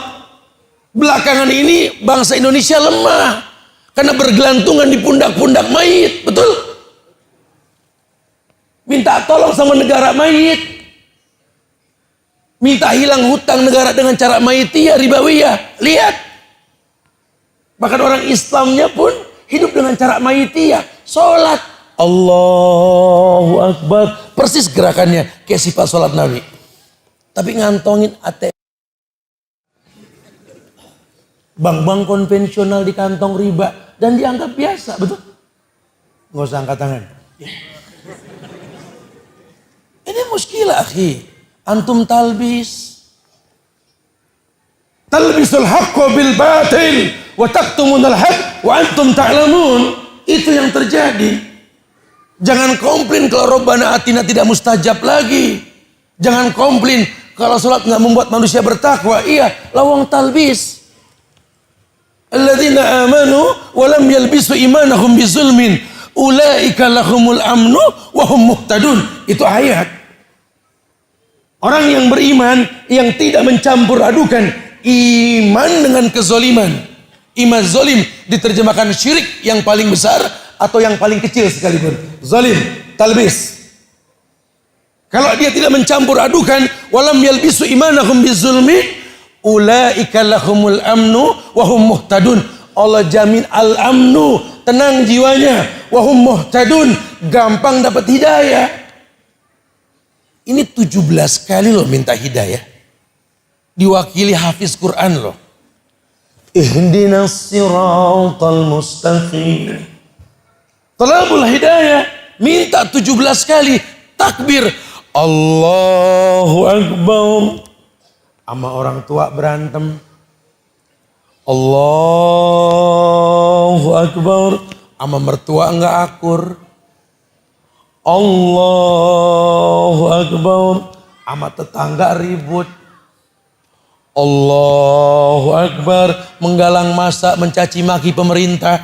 Belakangan ini bangsa Indonesia lemah. Karena bergelantungan di pundak-pundak mayit. Betul? Minta tolong sama negara mayit. Minta hilang hutang negara dengan cara mayitiyah, ribawiyah. Lihat. Bahkan orang Islamnya pun hidup dengan cara mayitiyah. Sholat. Allahu Akbar. Persis gerakannya kayak sifat sholat Nabi. Tapi ngantongin ATM. Bank-bank konvensional di kantong riba. Dan dianggap biasa. Betul? Nggak usah angkat tangan. Ini muskilah akhi. Antum talbisul haqqo bil batil wa taktumunal haqq wa antum ta'lamun. Itu yang terjadi. Jangan komplain kalau Rabbana atina tidak mustajab lagi. Jangan komplain kalau salat enggak membuat manusia bertakwa. Iya, lawang talbis. Alladzina amanu wa lam yalbisu imanahum bizulmin ulaika lahumul amnu wa hum muhtadun. Itu ayat. Orang yang beriman yang tidak mencampur adukan iman dengan kezoliman. Iman zolim diterjemahkan syirik yang paling besar atau yang paling kecil sekalipun. Zolim, talbis. Kalau dia tidak mencampur adukan walam yalbisu imanahum bizulmi ulaika lahumul amnu wa hum muhtadun. Allah jamin al-amnu, tenang jiwanya, wa hum muhtadun, gampang dapat hidayah. Ini 17 kali loh minta hidayah. Diwakili hafiz Quran loh. Ihdinas siratal mustaqim. Talabul hidayah. Minta 17 kali. Takbir. Allahu Akbar. Sama orang tua berantem. Allahu Akbar. Sama mertua enggak akur. Allahu Akbar. Sama tetangga ribut. Allahu Akbar. Menggalang massa mencaci maki pemerintah.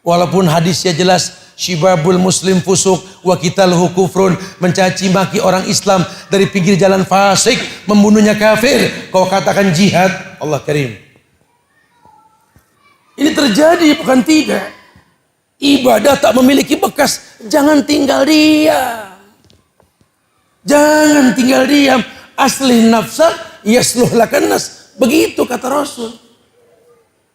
Walaupun hadisnya jelas. Syibabul muslim fusuk wa qitaluhu kufrun. Mencaci maki orang Islam dari pinggir jalan fasik. Membunuhnya kafir. Kau katakan jihad. Allah karim. Ini terjadi bukan tidak. Ibadah tak memiliki bekas. Jangan tinggal diam. Jangan tinggal diam. Aslih nafsak yasluh lakan nas. Begitu kata Rasul.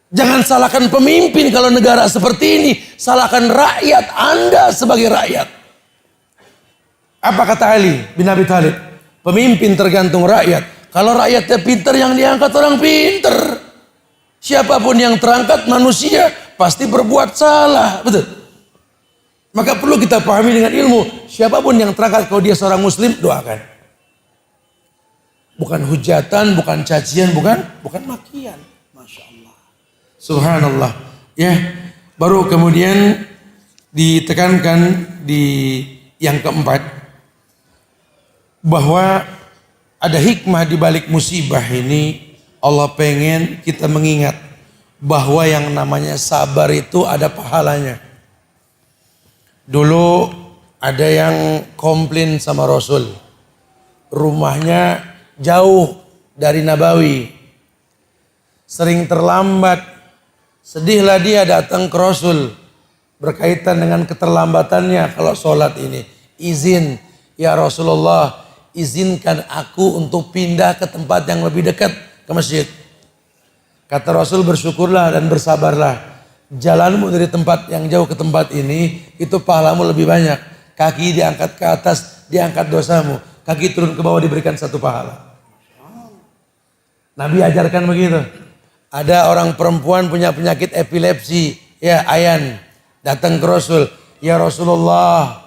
Jangan salahkan pemimpin kalau negara seperti ini. Salahkan rakyat Anda sebagai rakyat. Apa kata Ali bin Abi Thalib? Pemimpin tergantung rakyat. Kalau rakyatnya pinter yang diangkat orang pinter. Siapapun yang terangkat manusia pasti berbuat salah. Betul? Maka perlu kita pahami dengan ilmu. Siapapun yang terangkat kalau dia seorang muslim, doakan. Bukan hujatan, bukan cacian, bukan makian. Masya Allah. Subhanallah. Ya, baru kemudian ditekankan di yang keempat. Bahwa ada hikmah di balik musibah ini. Allah pengen kita mengingat bahwa yang namanya sabar itu ada pahalanya. Dulu ada yang komplain sama Rasul. Rumahnya jauh dari Nabawi. Sering terlambat. Sedihlah dia datang ke Rasul. Berkaitan dengan keterlambatannya kalau sholat ini. Izin, ya Rasulullah, izinkan aku untuk pindah ke tempat yang lebih dekat ke masjid. Kata Rasul, bersyukurlah dan bersabarlah. Jalanmu dari tempat yang jauh ke tempat ini, itu pahalamu lebih banyak. Kaki diangkat ke atas, diangkat dosamu. Kaki turun ke bawah, diberikan satu pahala. Nabi ajarkan begitu. Ada orang perempuan punya penyakit epilepsi, ya ayan, datang ke Rasul, ya Rasulullah,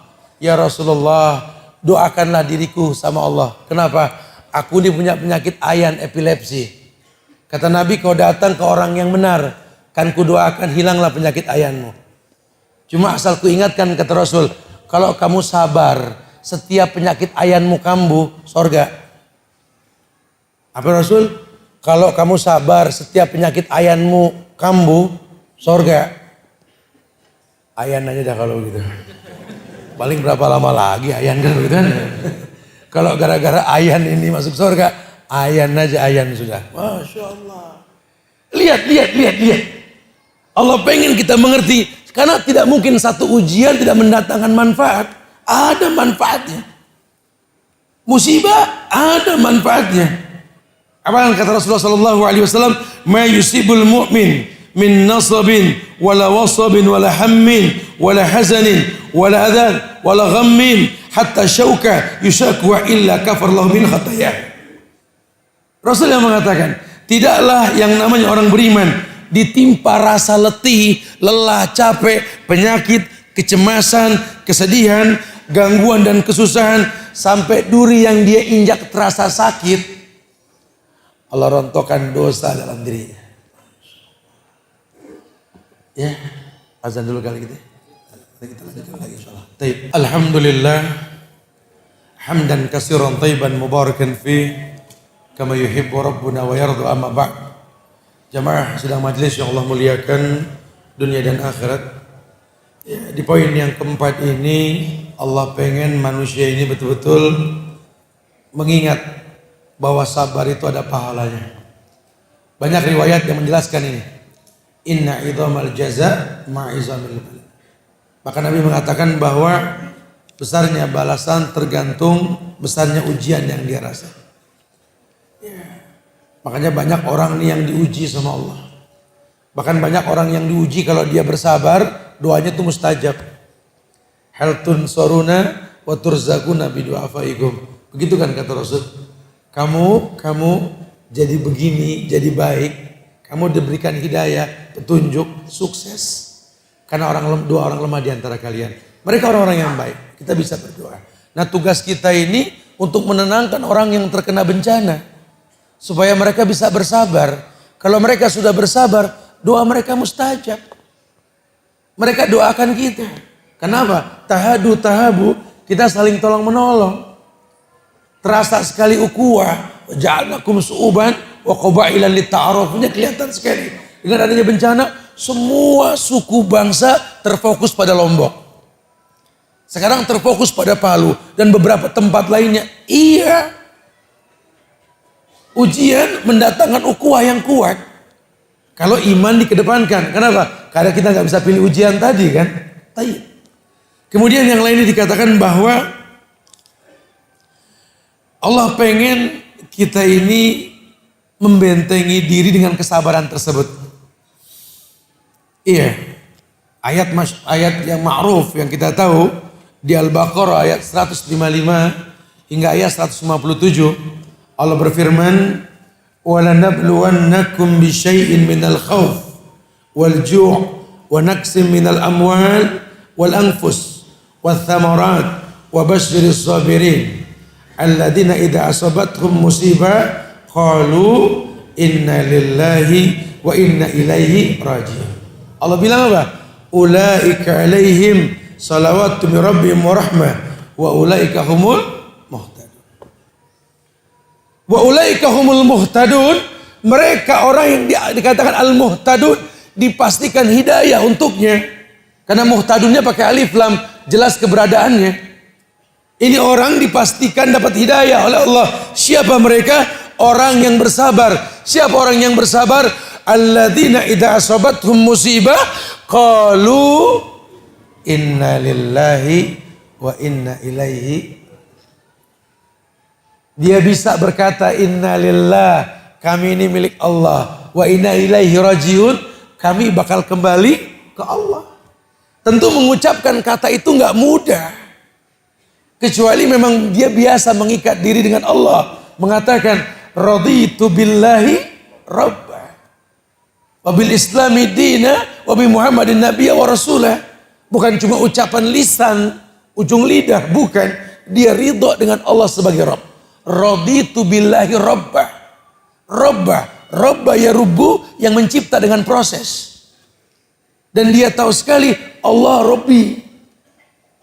doakanlah diriku sama Allah. Kenapa? Aku ini punya penyakit ayan epilepsi. Kata Nabi, kau datang ke orang yang benar, kan kudoakan hilanglah penyakit ayanmu. Cuma asal kuingatkan, kata Rasul, kalau kamu sabar, setiap penyakit ayanmu kambuh, sorga. Apa Rasul? Kalau kamu sabar, setiap penyakit ayanmu kambuh, sorga. Ayan aja dah kalau gitu. Paling berapa lama lagi ayan kan gitu kan. Kalau gara-gara ayan ini masuk sorga, ayan aja ayan sudah. Masya Allah. Lihat. Allah pengen kita mengerti. Karena tidak mungkin satu ujian tidak mendatangkan manfaat. Ada manfaatnya. Musibah ada manfaatnya. Apa yang kata Rasulullah sallallahu alaihi wasallam, "Ma yusibul mu'min min nasabin wala wasabin wala hammin wala hazanin wala adhan wala ghammin hatta syauka yusakwa illa kafarallahu min khataya." Rasul yang mengatakan, tidaklah yang namanya orang beriman ditimpa rasa letih, lelah, capek, penyakit, kecemasan, kesedihan, gangguan dan kesusahan sampai duri yang dia injak terasa sakit. Allah rontokkan dosa dalam dirinya. Ya, azan dulu kali gitu. Kita lanjutkan lagi insyaallah. Baik. Alhamdulillah hamdan katsiran thayyiban mubarakan fi kama yuhibbu rabbuna wa yarda, amma ba'd. Jamaah sidang majelis yang Allah muliakan dunia dan akhirat. Ya, di poin yang keempat ini Allah pengen manusia ini betul-betul mengingat bahwa sabar itu ada pahalanya. Banyak riwayat yang menjelaskan ini. Inna idhamal jaza ma'izamil bala. Maka Nabi mengatakan bahwa besarnya balasan tergantung besarnya ujian yang dia rasa. Ya. Makanya banyak orang nih yang diuji sama Allah. Bahkan banyak orang yang diuji kalau dia bersabar, doanya itu mustajab. Hal tunsuruna wa turzaquna bidu'afaikum. Begitu kan kata Rasul. Kamu jadi begini, jadi baik. Kamu diberikan hidayah, petunjuk, sukses. Karena dua orang lemah di antara kalian. Mereka orang-orang yang baik. Kita bisa berdoa. Nah, tugas kita ini untuk menenangkan orang yang terkena bencana. Supaya mereka bisa bersabar. Kalau mereka sudah bersabar, doa mereka mustajab. Mereka doakan kita. Kenapa? Tahabu, kita saling tolong menolong. Terasa sekali ukhuwah, ja'alnakum su'uban wa qabailan lita'arufnya kelihatan sekali. Dengan adanya bencana, semua suku bangsa terfokus pada Lombok. Sekarang terfokus pada Palu dan beberapa tempat lainnya. Iya. Ujian mendatangkan ukhuwah yang kuat. Kalau iman dikedepankan. Kenapa? Karena kita nggak bisa pilih ujian tadi kan. Kemudian yang lainnya dikatakan bahwa Allah pengen kita ini membentengi diri dengan kesabaran tersebut. Iya. Ayat yang ma'ruf yang kita tahu di Al-Baqarah ayat 155 hingga ayat 157 Allah berfirman, "Wa lanabluwannakum bisyai'in minal khauf wal ju' wa naqsim minal amwal wal anfus wath thamarat wa basyiris sabirin." Alladzina idza asabathum musibah qalu inna lillahi wa inna ilaihi raji'un. Allah bilang apa? Ulaika alaihim salawatu min rabbihim wa rahmah wa ulaika humul muhtadun. Wa ulaika humul muhtadun, mereka orang yang dikatakan al-muhtadun dipastikan hidayah untuknya. Karena muhtadunnya pakai alif lam, jelas keberadaannya. Ini orang dipastikan dapat hidayah oleh Allah. Siapa mereka? Orang yang bersabar. Siapa orang yang bersabar? Alladzina idza asabathum musibah qalu inna lillahi wa inna ilaihi. Dia bisa berkata inna lillah, kami ini milik Allah, wa inna ilaihi rajiun, kami bakal kembali ke Allah. Tentu mengucapkan kata itu nggak mudah. Kecuali memang dia biasa mengikat diri dengan Allah. Mengatakan, raditu billahi rabba. Wabil islami dina, wabi Muhammadin nabiyya wa rasulah. Bukan cuma ucapan lisan, ujung lidah, bukan. Dia ridho dengan Allah sebagai Rabb. Raditu billahi rabbah. Rabbah ya Rubbu, yang mencipta dengan proses. Dan dia tahu sekali Allah Rabbi.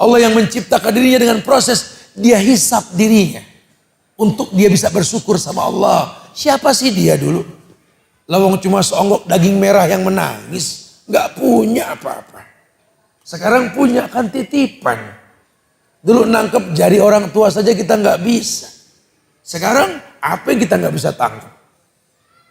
Allah yang menciptakan dirinya dengan proses. Dia hisap dirinya. Untuk dia bisa bersyukur sama Allah. Siapa sih dia dulu? Lawang cuma seonggok daging merah yang menangis. Gak punya apa-apa. Sekarang punya kan titipan. Dulu nangkep jari orang tua saja kita gak bisa. Sekarang apa yang kita gak bisa tangkap?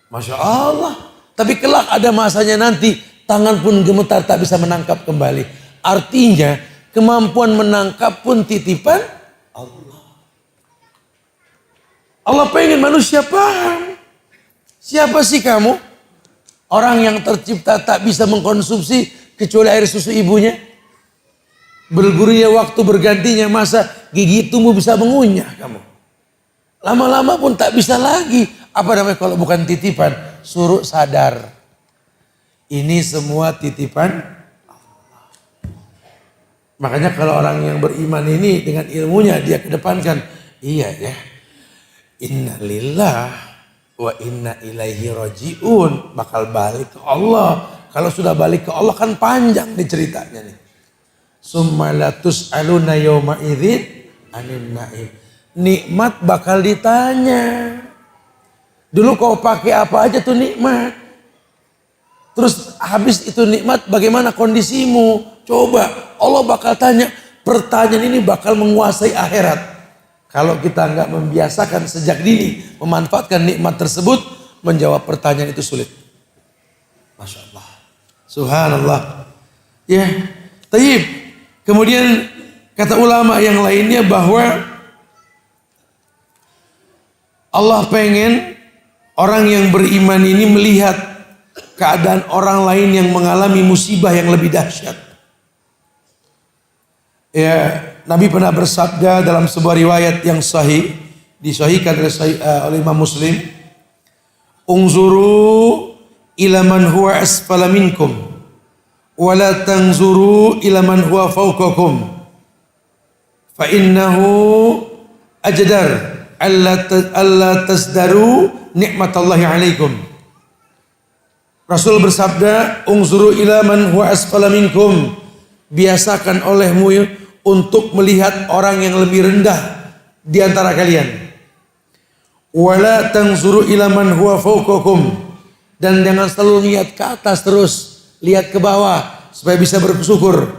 Masya Allah. Tapi kelak ada masanya nanti. Tangan pun gemetar tak bisa menangkap kembali. Artinya kemampuan menangkap pun titipan Allah. Allah pengen manusia paham. Siapa sih kamu? Orang yang tercipta tak bisa mengkonsumsi kecuali air susu ibunya. Bergurunya waktu bergantinya masa gigi tumbuh bisa mengunyah kamu. Lama-lama pun tak bisa lagi. Apa namanya kalau bukan titipan? Suruh sadar. Ini semua titipan Allah. Makanya kalau orang yang beriman ini dengan ilmunya dia kedepankan. Iya ya. Innalillah wa inna ilaihi raji'un. Bakal balik ke Allah. Kalau sudah balik ke Allah kan panjang nih ceritanya nih. Summa latus'aluna yawma idzin anin na'im. Nikmat bakal ditanya. Dulu kau pakai apa aja tuh nikmat. Terus habis itu nikmat bagaimana kondisimu? Coba Allah bakal tanya. Pertanyaan ini bakal menguasai akhirat. Kalau kita nggak membiasakan sejak dini memanfaatkan nikmat tersebut, menjawab pertanyaan itu sulit. Masya Allah. Subhanallah. Ya, taib. Kemudian kata ulama yang lainnya bahwa Allah pengen orang yang beriman ini melihat keadaan orang lain yang mengalami musibah yang lebih dahsyat. Ya, Nabi pernah bersabda dalam sebuah riwayat yang sahih, disahihkan oleh Imam Muslim, "Unzuru ila man huwa asfala minkum, wa la tanzuru ila man huwa fawqakum, fa innahu ajdar alla tasdaru nikmatallahi alaikum." Rasul bersabda, "Unzuru ila man huwa asfala minkum." Biasakan olehmu untuk melihat orang yang lebih rendah di antara kalian. Wala tanzuru ila man huwa fawqakum. Dan jangan selalu lihat ke atas terus, lihat ke bawah supaya bisa bersyukur.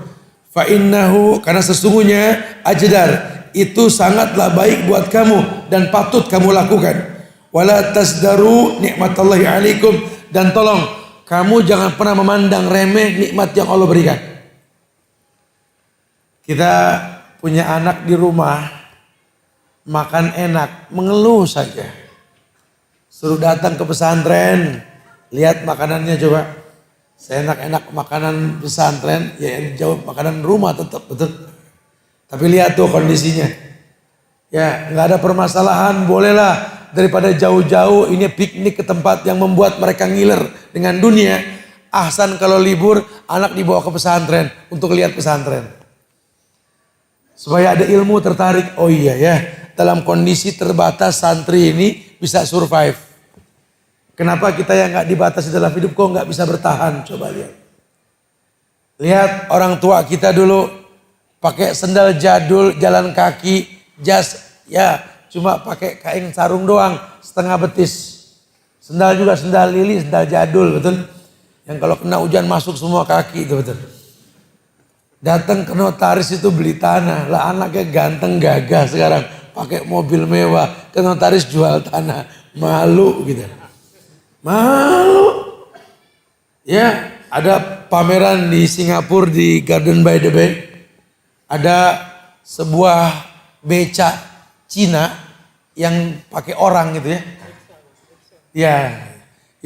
Fa innahu, karena sesungguhnya ajdar, itu sangatlah baik buat kamu dan patut kamu lakukan. Wala tasdaru nikmatallahi alaikum, dan tolong kamu jangan pernah memandang remeh nikmat yang Allah berikan. Kita punya anak di rumah, makan enak, mengeluh saja. Suruh datang ke pesantren, lihat makanannya coba. Seenak-enak makanan pesantren, ya jauh makanan rumah tetap betul. Tapi lihat tuh kondisinya. Ya, nggak ada permasalahan, bolehlah daripada jauh-jauh ini piknik ke tempat yang membuat mereka ngiler dengan dunia. Ahsan kalau libur, anak dibawa ke pesantren untuk lihat pesantren. Supaya ada ilmu tertarik. Oh iya ya, dalam kondisi terbatas santri ini bisa survive. Kenapa kita yang gak dibatasi dalam hidup kok gak bisa bertahan? Coba lihat. Lihat orang tua kita dulu pakai sendal jadul, jalan kaki, jas, ya cuma pakai kain sarung doang, setengah betis. Sendal juga sendal lili, sendal jadul, betul? Yang kalau kena hujan masuk semua kaki, itu betul. Datang ke notaris itu beli tanah. Lah anaknya ganteng gagah sekarang. Pakai mobil mewah. Ke notaris jual tanah. Malu gitu. Malu. Ya, ada pameran di Singapura di Garden by the Bay. Ada sebuah beca Cina yang pakai orang gitu ya. Ya,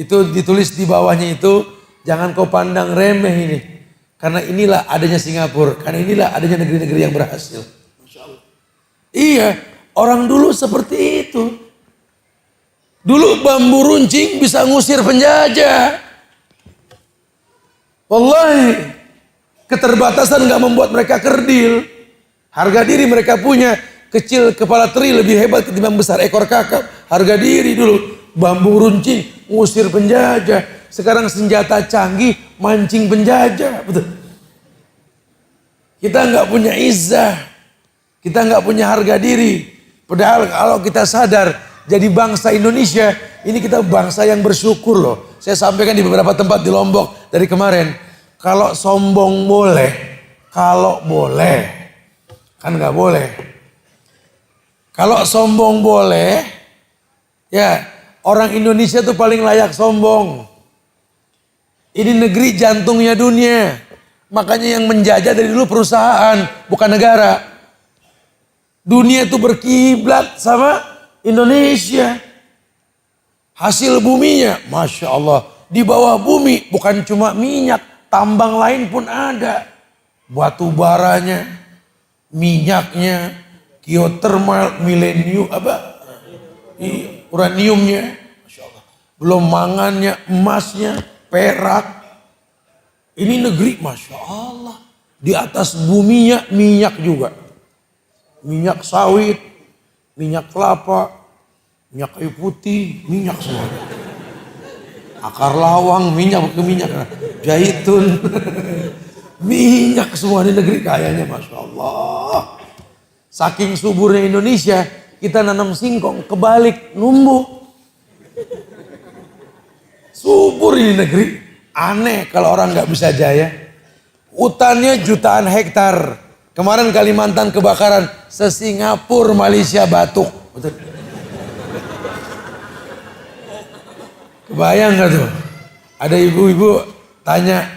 itu ditulis di bawahnya itu, jangan kau pandang remeh ini. Karena inilah adanya Singapura. Karena inilah adanya negeri-negeri yang berhasil. Masya Allah. Iya, orang dulu seperti itu. Dulu bambu runcing bisa ngusir penjajah. Wallahi, keterbatasan nggak membuat mereka kerdil. Harga diri mereka punya. Kecil kepala teri lebih hebat ketimbang besar ekor kakap. Harga diri dulu. Bambu runcing ngusir penjajah. Sekarang senjata canggih mancing penjajah. Betul. Kita nggak punya izzah. Kita nggak punya harga diri. Padahal kalau kita sadar jadi bangsa Indonesia, ini kita bangsa yang bersyukur loh. Saya sampaikan di beberapa tempat di Lombok dari kemarin. Kalau sombong boleh, kalau boleh, kan nggak boleh. Kalau sombong boleh, ya orang Indonesia tuh paling layak sombong. Ini negeri jantungnya dunia. Makanya yang menjajah dari dulu perusahaan, bukan negara. Dunia itu berkiblat sama Indonesia. Hasil buminya, Masya Allah. Di bawah bumi bukan cuma minyak, tambang lain pun ada. Batu baranya, minyaknya, geothermal, uraniumnya. Masya Allah. Belum mangannya, emasnya, perak. Ini negeri Masya Allah. Di atas buminya minyak juga. Minyak sawit, minyak kelapa, minyak kayu putih, minyak semua. Akar lawang, minyak zaitun. Minyak semua di negeri kayanya Masya Allah. Saking suburnya Indonesia, kita nanam singkong, kebalik, numbuh. Subur ini negeri. Aneh kalau orang nggak bisa jaya. Hutannya jutaan hektar. Kemarin Kalimantan kebakaran, se-Singapura, Malaysia batuk. Betul. Kebayang gak tuh? Ada ibu-ibu tanya,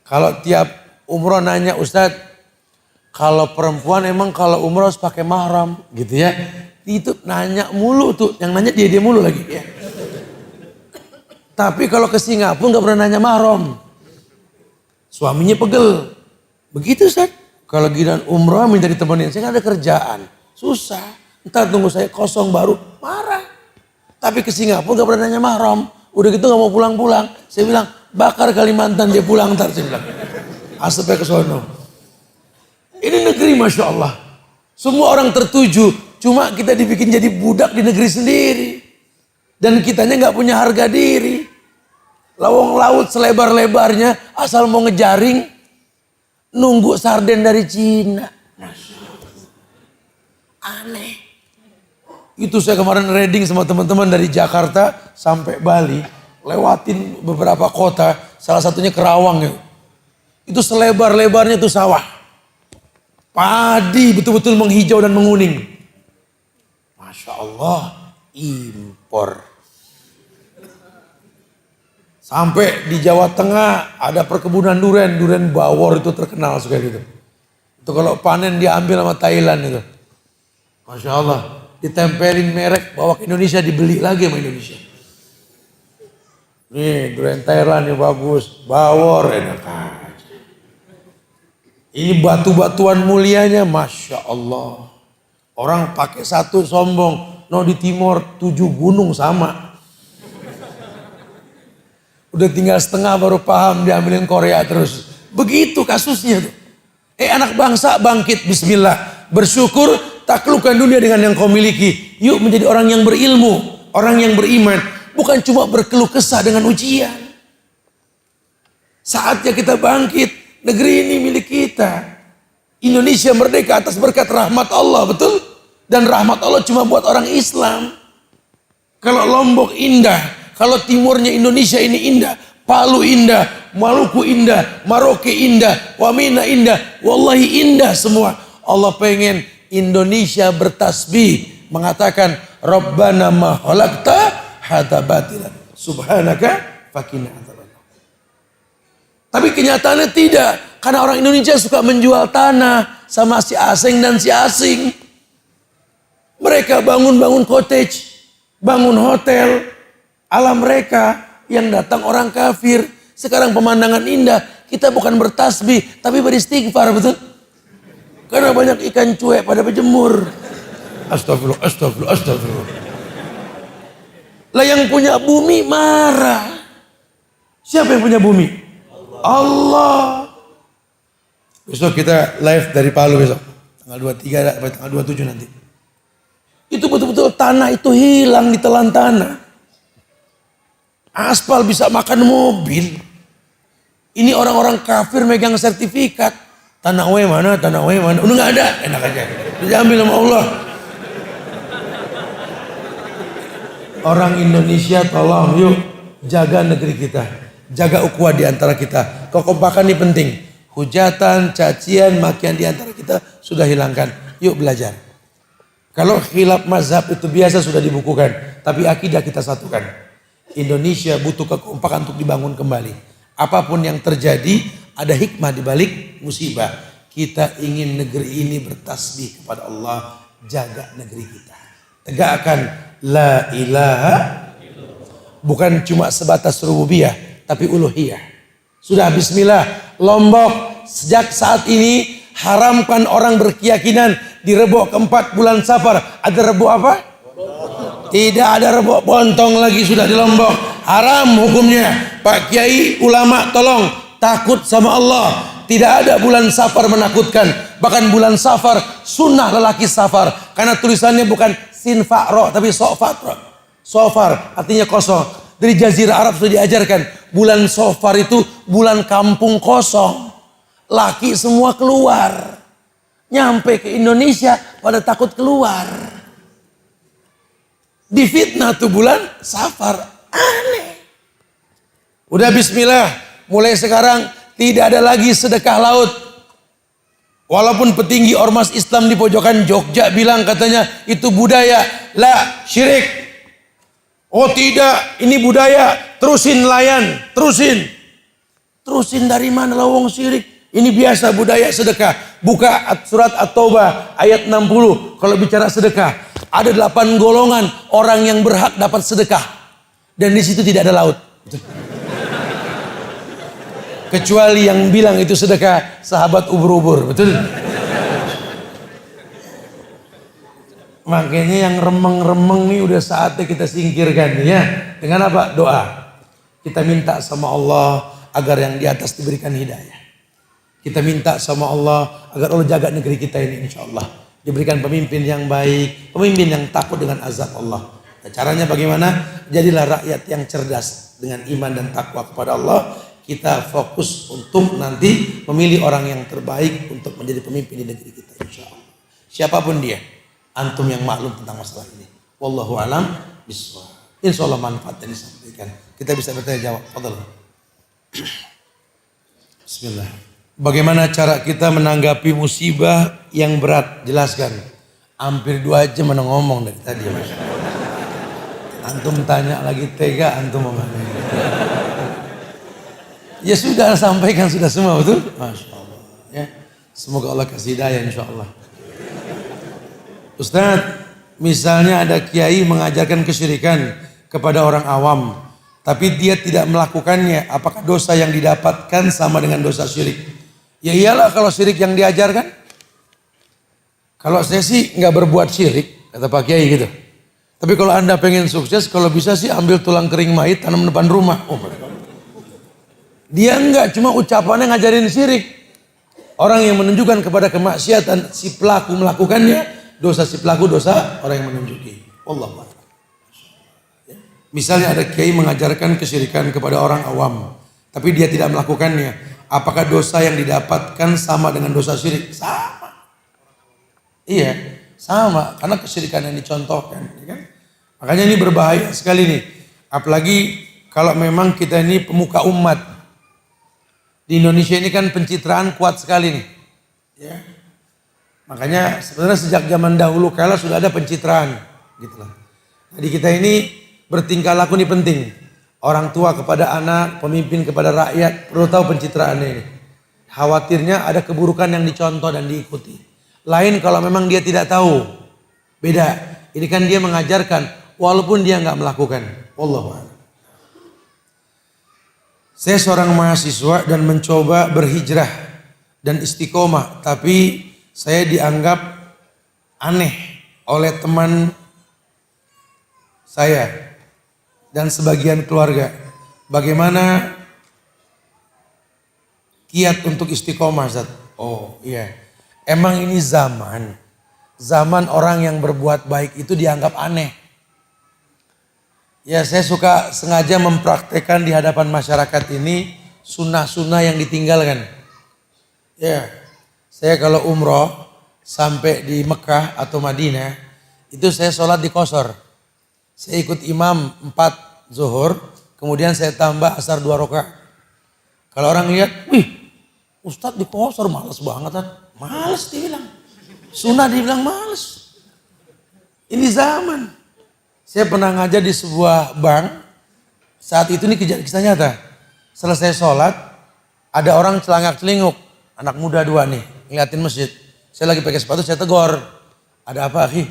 kalau tiap umroh nanya, Ustadz, kalau perempuan emang kalau umroh harus pakai mahram gitu ya. Itu nanya mulu tuh, yang nanya dia mulu lagi ya. Tapi kalau ke Singapura gak pernah nanya mahram. Suaminya pegel. Begitu Ustadz, kalau giliran umroh minta ditemenin, saya gak ada kerjaan. Susah, ntar tunggu saya kosong baru, marah. Tapi ke Singapura gak pernah nanya mahram. Udah gitu gak mau pulang-pulang. Saya bilang, bakar Kalimantan dia pulang ntar. Saya bilang, asapnya ke sono. Ini negeri Masya Allah. Semua orang tertuju. Cuma kita dibikin jadi budak di negeri sendiri. Dan kitanya gak punya harga diri. Lawang laut selebar-lebarnya. Asal mau ngejaring. Nunggu sarden dari Cina. Masya Allah. Aneh. Itu saya kemarin reading sama teman-teman dari Jakarta sampai Bali. Lewatin beberapa kota. Salah satunya Kerawang ya. Itu selebar-lebarnya itu sawah. Padi betul-betul menghijau dan menguning. Masya Allah. Impor. Sampai di Jawa Tengah ada perkebunan durian. Durian bawor itu terkenal suka gitu. Itu kalau panen diambil sama Thailand itu. Masya Allah. Ditempelin merek bawa ke Indonesia dibeli lagi sama Indonesia. Nih durian Thailand yang bagus, bawor enak aja. Ini batu-batuan mulianya Masya Allah. Orang pakai satu sombong, no di timur 7 gunung sama. Udah tinggal setengah baru paham diambilin Korea terus. Begitu kasusnya tuh. Anak bangsa bangkit bismillah. Bersyukur taklukkan dunia dengan yang kau miliki. Yuk menjadi orang yang berilmu, orang yang beriman. Bukan cuma berkeluh kesah dengan ujian. Saatnya kita bangkit. Negeri ini milik kita. Indonesia merdeka atas berkat rahmat Allah, betul? Dan rahmat Allah cuma buat orang Islam. Kalau Lombok indah, kalau timurnya Indonesia ini indah, Palu indah, Maluku indah, Maroke indah, Wamena indah, wallahi indah semua. Allah pengen Indonesia bertasbih mengatakan Rabbana ma khalaqta hadza batilan subhanaka faqina adzabannar. Tapi kenyataannya tidak, karena orang Indonesia suka menjual tanah sama si asing dan si asing. Mereka bangun-bangun cottage, bangun hotel ala mereka, yang datang orang kafir. Sekarang pemandangan indah, kita bukan bertasbih tapi beristighfar, betul? Karena banyak ikan cuek pada berjemur. Astagfirullah, astagfirullah, astagfirullah. Lah yang punya bumi marah. Siapa yang punya bumi? Allah. Besok kita live dari Palu besok. Tanggal 23 sampai tanggal 27 nanti. Itu betul-betul tanah itu hilang, ditelan tanah. Aspal bisa makan mobil. Ini orang-orang kafir megang sertifikat. Tanah W mana, tanah W mana. Udah gak ada, enak aja. Diambil sama Allah. Orang Indonesia tolong yuk jaga negeri kita. Jaga ukhuwah di antara kita. Kekompakan ini penting. Hujatan, cacian, makian di antara kita sudah hilangkan. Yuk belajar. Kalau khilaf mazhab itu biasa sudah dibukukan. Tapi akidah kita satukan. Indonesia butuh kekompakan untuk dibangun kembali. Apapun yang terjadi ada hikmah di balik musibah. Kita ingin negeri ini bertasbih kepada Allah. Jaga negeri kita. Tegakkan la ilaha. Bukan cuma sebatas rububiyah. Tapi uluhiyah. Sudah bismillah. Lombok sejak saat ini haramkan orang berkeyakinan di Rebo keempat bulan Safar. Ada Rebo apa? Tidak ada Rebo bontong lagi sudah di Lombok. Haram hukumnya. Pak Kiai, ulama tolong takut sama Allah. Tidak ada bulan Safar menakutkan. Bahkan bulan Safar sunnah lelaki Safar. Karena tulisannya bukan sin fa ro tapi sofat ro. Sofar artinya kosong. Dari Jazirah Arab sudah diajarkan. Bulan Safar itu bulan kampung kosong. Laki semua keluar. Nyampe ke Indonesia pada takut keluar. Difitnah tuh bulan Safar. Aneh. Udah bismillah. Mulai sekarang tidak ada lagi sedekah laut. Walaupun petinggi ormas Islam di pojokan Jogja bilang katanya itu budaya. La syirik. Oh tidak, ini budaya. Terusin nelayan, terusin. Terusin dari mana lawang syirik? Ini biasa budaya sedekah. Buka surat At-Taubah ayat 60. Kalau bicara sedekah, ada 8 golongan orang yang berhak dapat sedekah. Dan di situ tidak ada laut. Kecuali yang bilang itu sedekah sahabat ubur-ubur, betul? Makanya yang remeng-remeng nih udah saatnya kita singkirkan ya. Dengan apa? Doa. Kita minta sama Allah agar yang di atas diberikan hidayah. Kita minta sama Allah agar Allah jaga negeri kita ini insya Allah. Diberikan pemimpin yang baik, pemimpin yang takut dengan azab Allah. Nah, caranya bagaimana? Jadilah rakyat yang cerdas dengan iman dan takwa kepada Allah. Kita fokus untuk nanti memilih orang yang terbaik untuk menjadi pemimpin di negeri kita insya Allah. Siapapun dia. Antum yang maklum tentang masalah ini. Wallahu alam bishawab. Insya Allah manfaat yang disampaikan. Kita bisa bertanya jawab. Fadhal. Bismillah. Bagaimana cara kita menanggapi musibah yang berat? Jelaskan. Hampir 2 jam mana ngomong dari tadi. Antum tanya lagi tega antum ngomong. Ya sudah sampaikan sudah semua betul? Masya Allah. Ya. Semoga Allah kasih hidayah insya Allah. Ustadz, misalnya ada kiai mengajarkan kesyirikan kepada orang awam, tapi dia tidak melakukannya, apakah dosa yang didapatkan sama dengan dosa syirik? Ya iyalah kalau syirik yang diajarkan. Kalau saya sih nggak berbuat syirik, kata Pak Kiai gitu. Tapi kalau anda pengen sukses, kalau bisa sih ambil tulang kering mayit tanam depan rumah. Oh, dia enggak, cuma ucapannya ngajarin syirik. Orang yang menunjukkan kepada kemaksiatan si pelaku melakukannya. Dosa si pelaku, dosa orang yang menunjuki. Allah. Misalnya ada kiai mengajarkan kesyirikan kepada orang awam, tapi dia tidak melakukannya. Apakah dosa yang didapatkan sama dengan dosa syirik? Sama. Iya, sama. Karena kesyirikan yang dicontohkan. Ya kan? Makanya ini berbahaya sekali nih. Apalagi kalau memang kita ini pemuka umat. Di Indonesia ini kan pencitraan kuat sekali nih. Ya. Makanya sebenarnya sejak zaman dahulu kala sudah ada pencitraan, gitulah. Jadi kita ini bertingkah laku ini penting. Orang tua kepada anak, pemimpin kepada rakyat perlu tahu pencitraannya ini. Khawatirnya ada keburukan yang dicontoh dan diikuti. Lain kalau memang dia tidak tahu, beda. Ini kan dia mengajarkan, walaupun dia nggak melakukan. Wallahu a'lam. Saya seorang mahasiswa dan mencoba berhijrah dan istiqomah, tapi saya dianggap aneh oleh teman saya dan sebagian keluarga. Bagaimana Kiat untuk istiqomah, Ustaz. Oh iya. Emang ini zaman orang yang berbuat baik itu dianggap aneh. Ya saya suka sengaja mempraktekkan di hadapan masyarakat ini sunnah-sunnah yang ditinggalkan. Ya, saya kalau umroh sampai di Mekah atau Madinah, itu saya sholat di qashar. Saya ikut imam 4 zuhur, kemudian saya tambah asar 2 rakaat. Kalau orang lihat, wih Ustadz di qashar males banget kan. Males dibilang. Sunnah dibilang males. Ini zaman. Saya pernah ngajar di sebuah bank. Saat itu nih kisah nyata. Selesai sholat, ada orang celangak-celinguk. Anak muda 2 nih, ngeliatin masjid. Saya lagi pakai sepatu, saya tegur. Ada apa, akhi?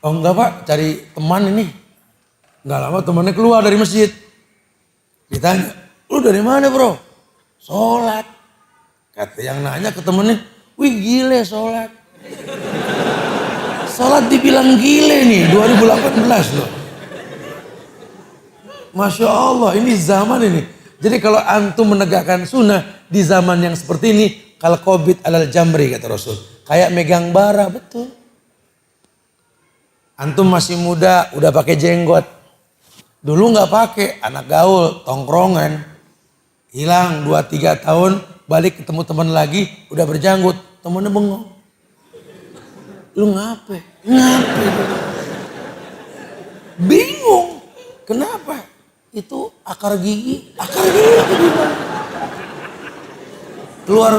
Oh enggak pak, cari teman ini. Enggak lama temannya keluar dari masjid. Ditanya, lu dari mana bro? Sholat. Kata yang nanya ke temennya, wih gile sholat. Sholat dibilang gile nih, 2018 loh. Masya Allah, ini zaman ini. Jadi kalau antum menegakkan sunnah di zaman yang seperti ini, kal qabid alal jamri kata Rasul. Kayak megang bara, betul. Antum masih muda, udah pakai jenggot. Dulu nggak pakai, anak gaul, tongkrongan. Hilang 2-3 tahun, balik ketemu teman lagi, udah berjanggut. Temennya bengong. Lu ngapain? Bingung. Kenapa? Itu akar gigi gimana? Keluar.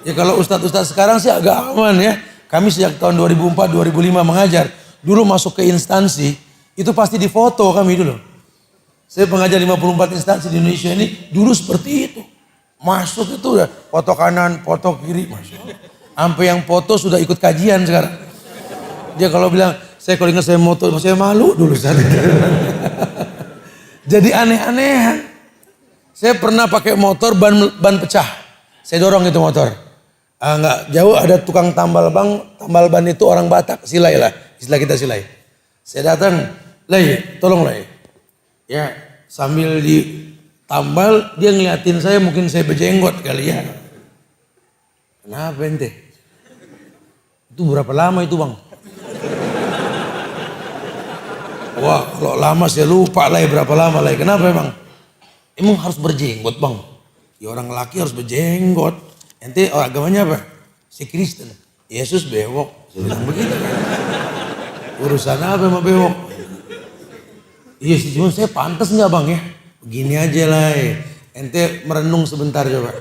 Ya kalau ustadz-ustadz sekarang sih agak aman ya. Kami sejak tahun 2004-2005 mengajar. Dulu masuk ke instansi, itu pasti difoto kami dulu. Saya pengajar 54 instansi di Indonesia ini, dulu seperti itu. Masuk itu udah foto kanan, foto kiri. Masya Allah. Sampai yang foto sudah ikut kajian sekarang. Dia kalau bilang, saya kalau ingat saya moto, saya malu dulu. Jadi aneh-anehan. Saya pernah pakai motor ban pecah. Saya dorong itu motor. Nggak jauh ada tukang tambal ban itu orang Batak, silai lah. Istilah kita silai. Saya datang, Lai, tolong Lai. Ya, sambil ditambal, dia ngeliatin saya, mungkin saya berjenggot kali ya. Kenapa ente? Itu berapa lama itu bang? Wah kalau lama saya lupa lah berapa lama lah. Kenapa emang? Emang harus berjenggot bang? Ya orang laki harus berjenggot. Ente agamanya apa? Si Kristen. Yesus bewok. Saya bilang begitu. Urusan apa sama bewok? Iya sih cuma saya pantas nggak bang ya? Begini aja lah. Ente merenung sebentar coba.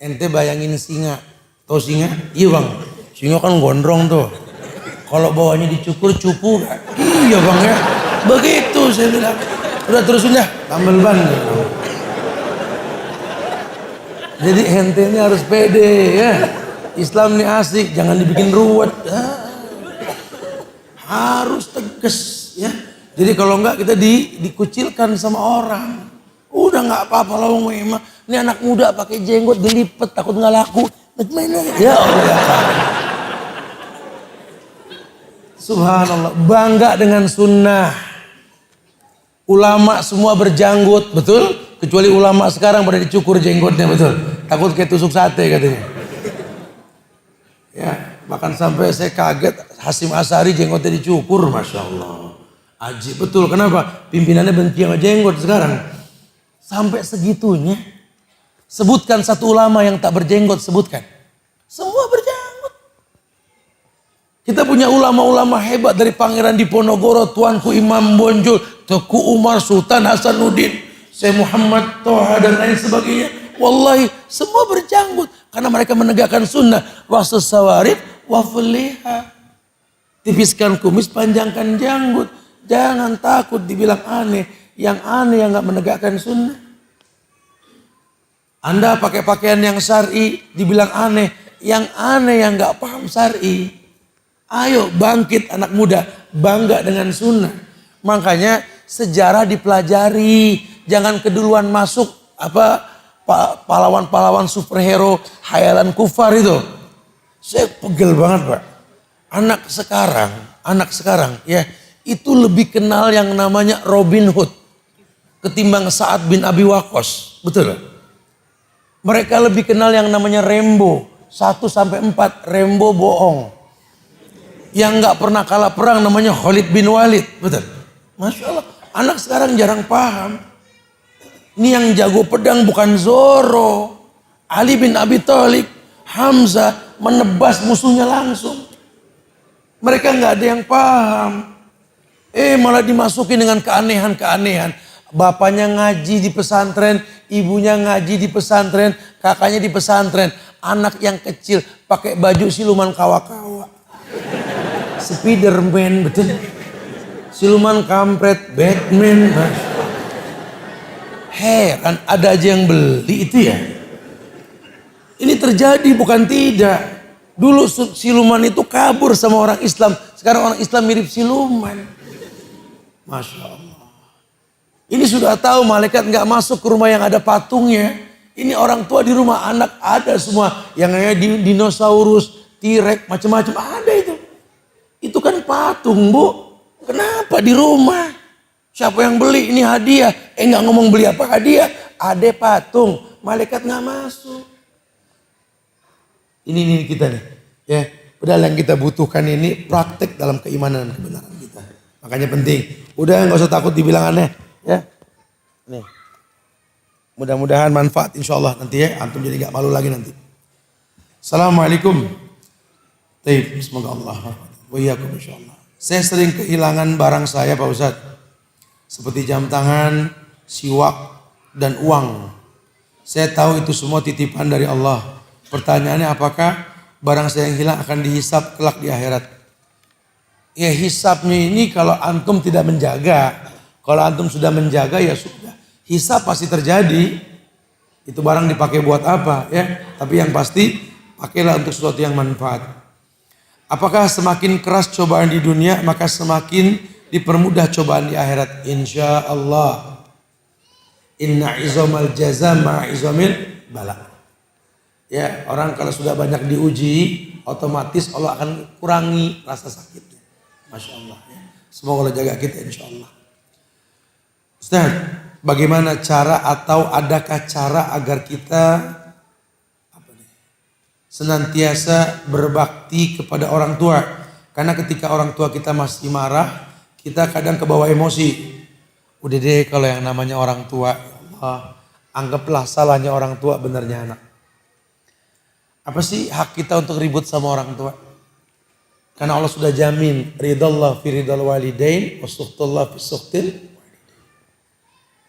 Ente bayangin singa. Tahu singa? Iya bang. Singa kan gondrong tuh. Kalau bawahnya dicukur cupu gak? Iya bang ya. Begitu saya bilang. Udah terus udah tambal ban. Jadi ente ini harus pede ya. Islam ini asik, jangan dibikin ruwet. Harus tegas ya. Jadi kalau enggak kita dikucilkan sama orang. Udah nggak apa-apa lah memang. Ini anak muda pakai jenggot dilipet takut nggak laku. Bagaimana? Ya Allah. Subhanallah, bangga dengan sunnah. Ulama semua berjanggut, betul? Kecuali ulama sekarang pada dicukur jenggotnya, betul? Takut kayak tusuk sate katanya. Ya, bahkan sampai saya kaget Hasyim Asy'ari jenggotnya dicukur, Masya Allah. Ajib, betul. Kenapa? Pimpinannya benci sama jenggot sekarang. Sampai segitunya. Sebutkan satu ulama yang tak berjenggot, sebutkan. Semua berjenggot. Kita punya ulama-ulama hebat dari Pangeran Diponegoro, Tuanku Imam Bonjol, Teku Umar, Sultan Hasanuddin, Syekh Muhammad Toha dan lain sebagainya. Wallahi semua berjanggut karena mereka menegakkan sunnah. Wasus sawarib wafliha. Tipiskan kumis, panjangkan janggut. Jangan takut dibilang aneh. Yang aneh yang nggak menegakkan sunnah. Anda pakai pakaian yang syar'i dibilang aneh. Yang aneh yang nggak paham syar'i. Ayo bangkit anak muda, bangga dengan sunnah. Makanya sejarah dipelajari. Jangan keduluan masuk pahlawan-pahlawan superhero hayalan kufar itu. Saya pegel banget Pak. Anak sekarang ya itu lebih kenal yang namanya Robin Hood. ketimbang Sa'ad bin Abi Waqqas. Betul. Mereka lebih kenal yang namanya Rembo. 1-4 Rembo bohong. Yang gak pernah kalah perang namanya Khalid bin Walid. Betul. Masya Allah. Anak sekarang jarang paham. Ini yang jago pedang bukan Zoro. Ali bin Abi Thalib, Hamzah menebas musuhnya langsung. Mereka nggak ada yang paham. Malah dimasukin dengan keanehan-keanehan. Bapaknya ngaji di pesantren, ibunya ngaji di pesantren, kakaknya di pesantren. Anak yang kecil pakai baju siluman kawa-kawa. Spiderman, betul. Siluman kampret, Batman. Heran, ada aja yang beli itu ya. Ini terjadi bukan tidak. Dulu siluman itu kabur sama orang Islam. Sekarang orang Islam mirip siluman. Masya Allah. Ini sudah tahu malaikat nggak masuk ke rumah yang ada patungnya. Ini orang tua di rumah, anak ada semua. Yang namanya dinosaurus, T-Rex, macam-macam ada itu. Itu kan patung, Bu. Kenapa di rumah? Siapa yang beli? Ini hadiah. Nggak ngomong beli apa hadiah. Ada patung. Malaikat nggak masuk. Ini kita nih. Ya, padahal yang kita butuhkan ini praktek dalam keimanan dan kebenaran kita. Makanya penting. Udah nggak usah takut dibilang aneh. Ya. Nih. Mudah-mudahan manfaat insya Allah nanti ya. Antum jadi nggak malu lagi nanti. Assalamualaikum. Taib. Semoga Allah. Wa iyyakum insyaallah. Saya sering kehilangan barang saya Pak Ustadz. Seperti jam tangan, siwak, dan uang. Saya tahu itu semua titipan dari Allah. Pertanyaannya apakah barang saya yang hilang akan dihisap kelak di akhirat? Ya hisapnya ini kalau antum tidak menjaga. Kalau antum sudah menjaga ya sudah. Hisap pasti terjadi. Itu barang dipakai buat apa ya. Tapi yang pasti pakailah untuk sesuatu yang manfaat. Apakah semakin keras cobaan di dunia maka semakin dipermudah cobaan di akhirat? Insya Allah. Inna izamal jaza ma'izamil bala. Ya, orang kalau sudah banyak diuji, otomatis Allah akan kurangi rasa sakitnya. Masya Allah. Ya. Semoga Allah jaga kita insya Allah. Ustaz, bagaimana cara atau adakah cara agar kita senantiasa berbakti kepada orang tua? Karena ketika orang tua kita masih marah, kita kadang kebawa emosi. Udah deh kalau yang namanya orang tua, Allah, anggaplah salahnya orang tua, benarnya anak. Apa sih hak kita untuk ribut sama orang tua? Karena Allah sudah jamin ridallah fi ridal walidain wa suhtullah fi suhtil walidain.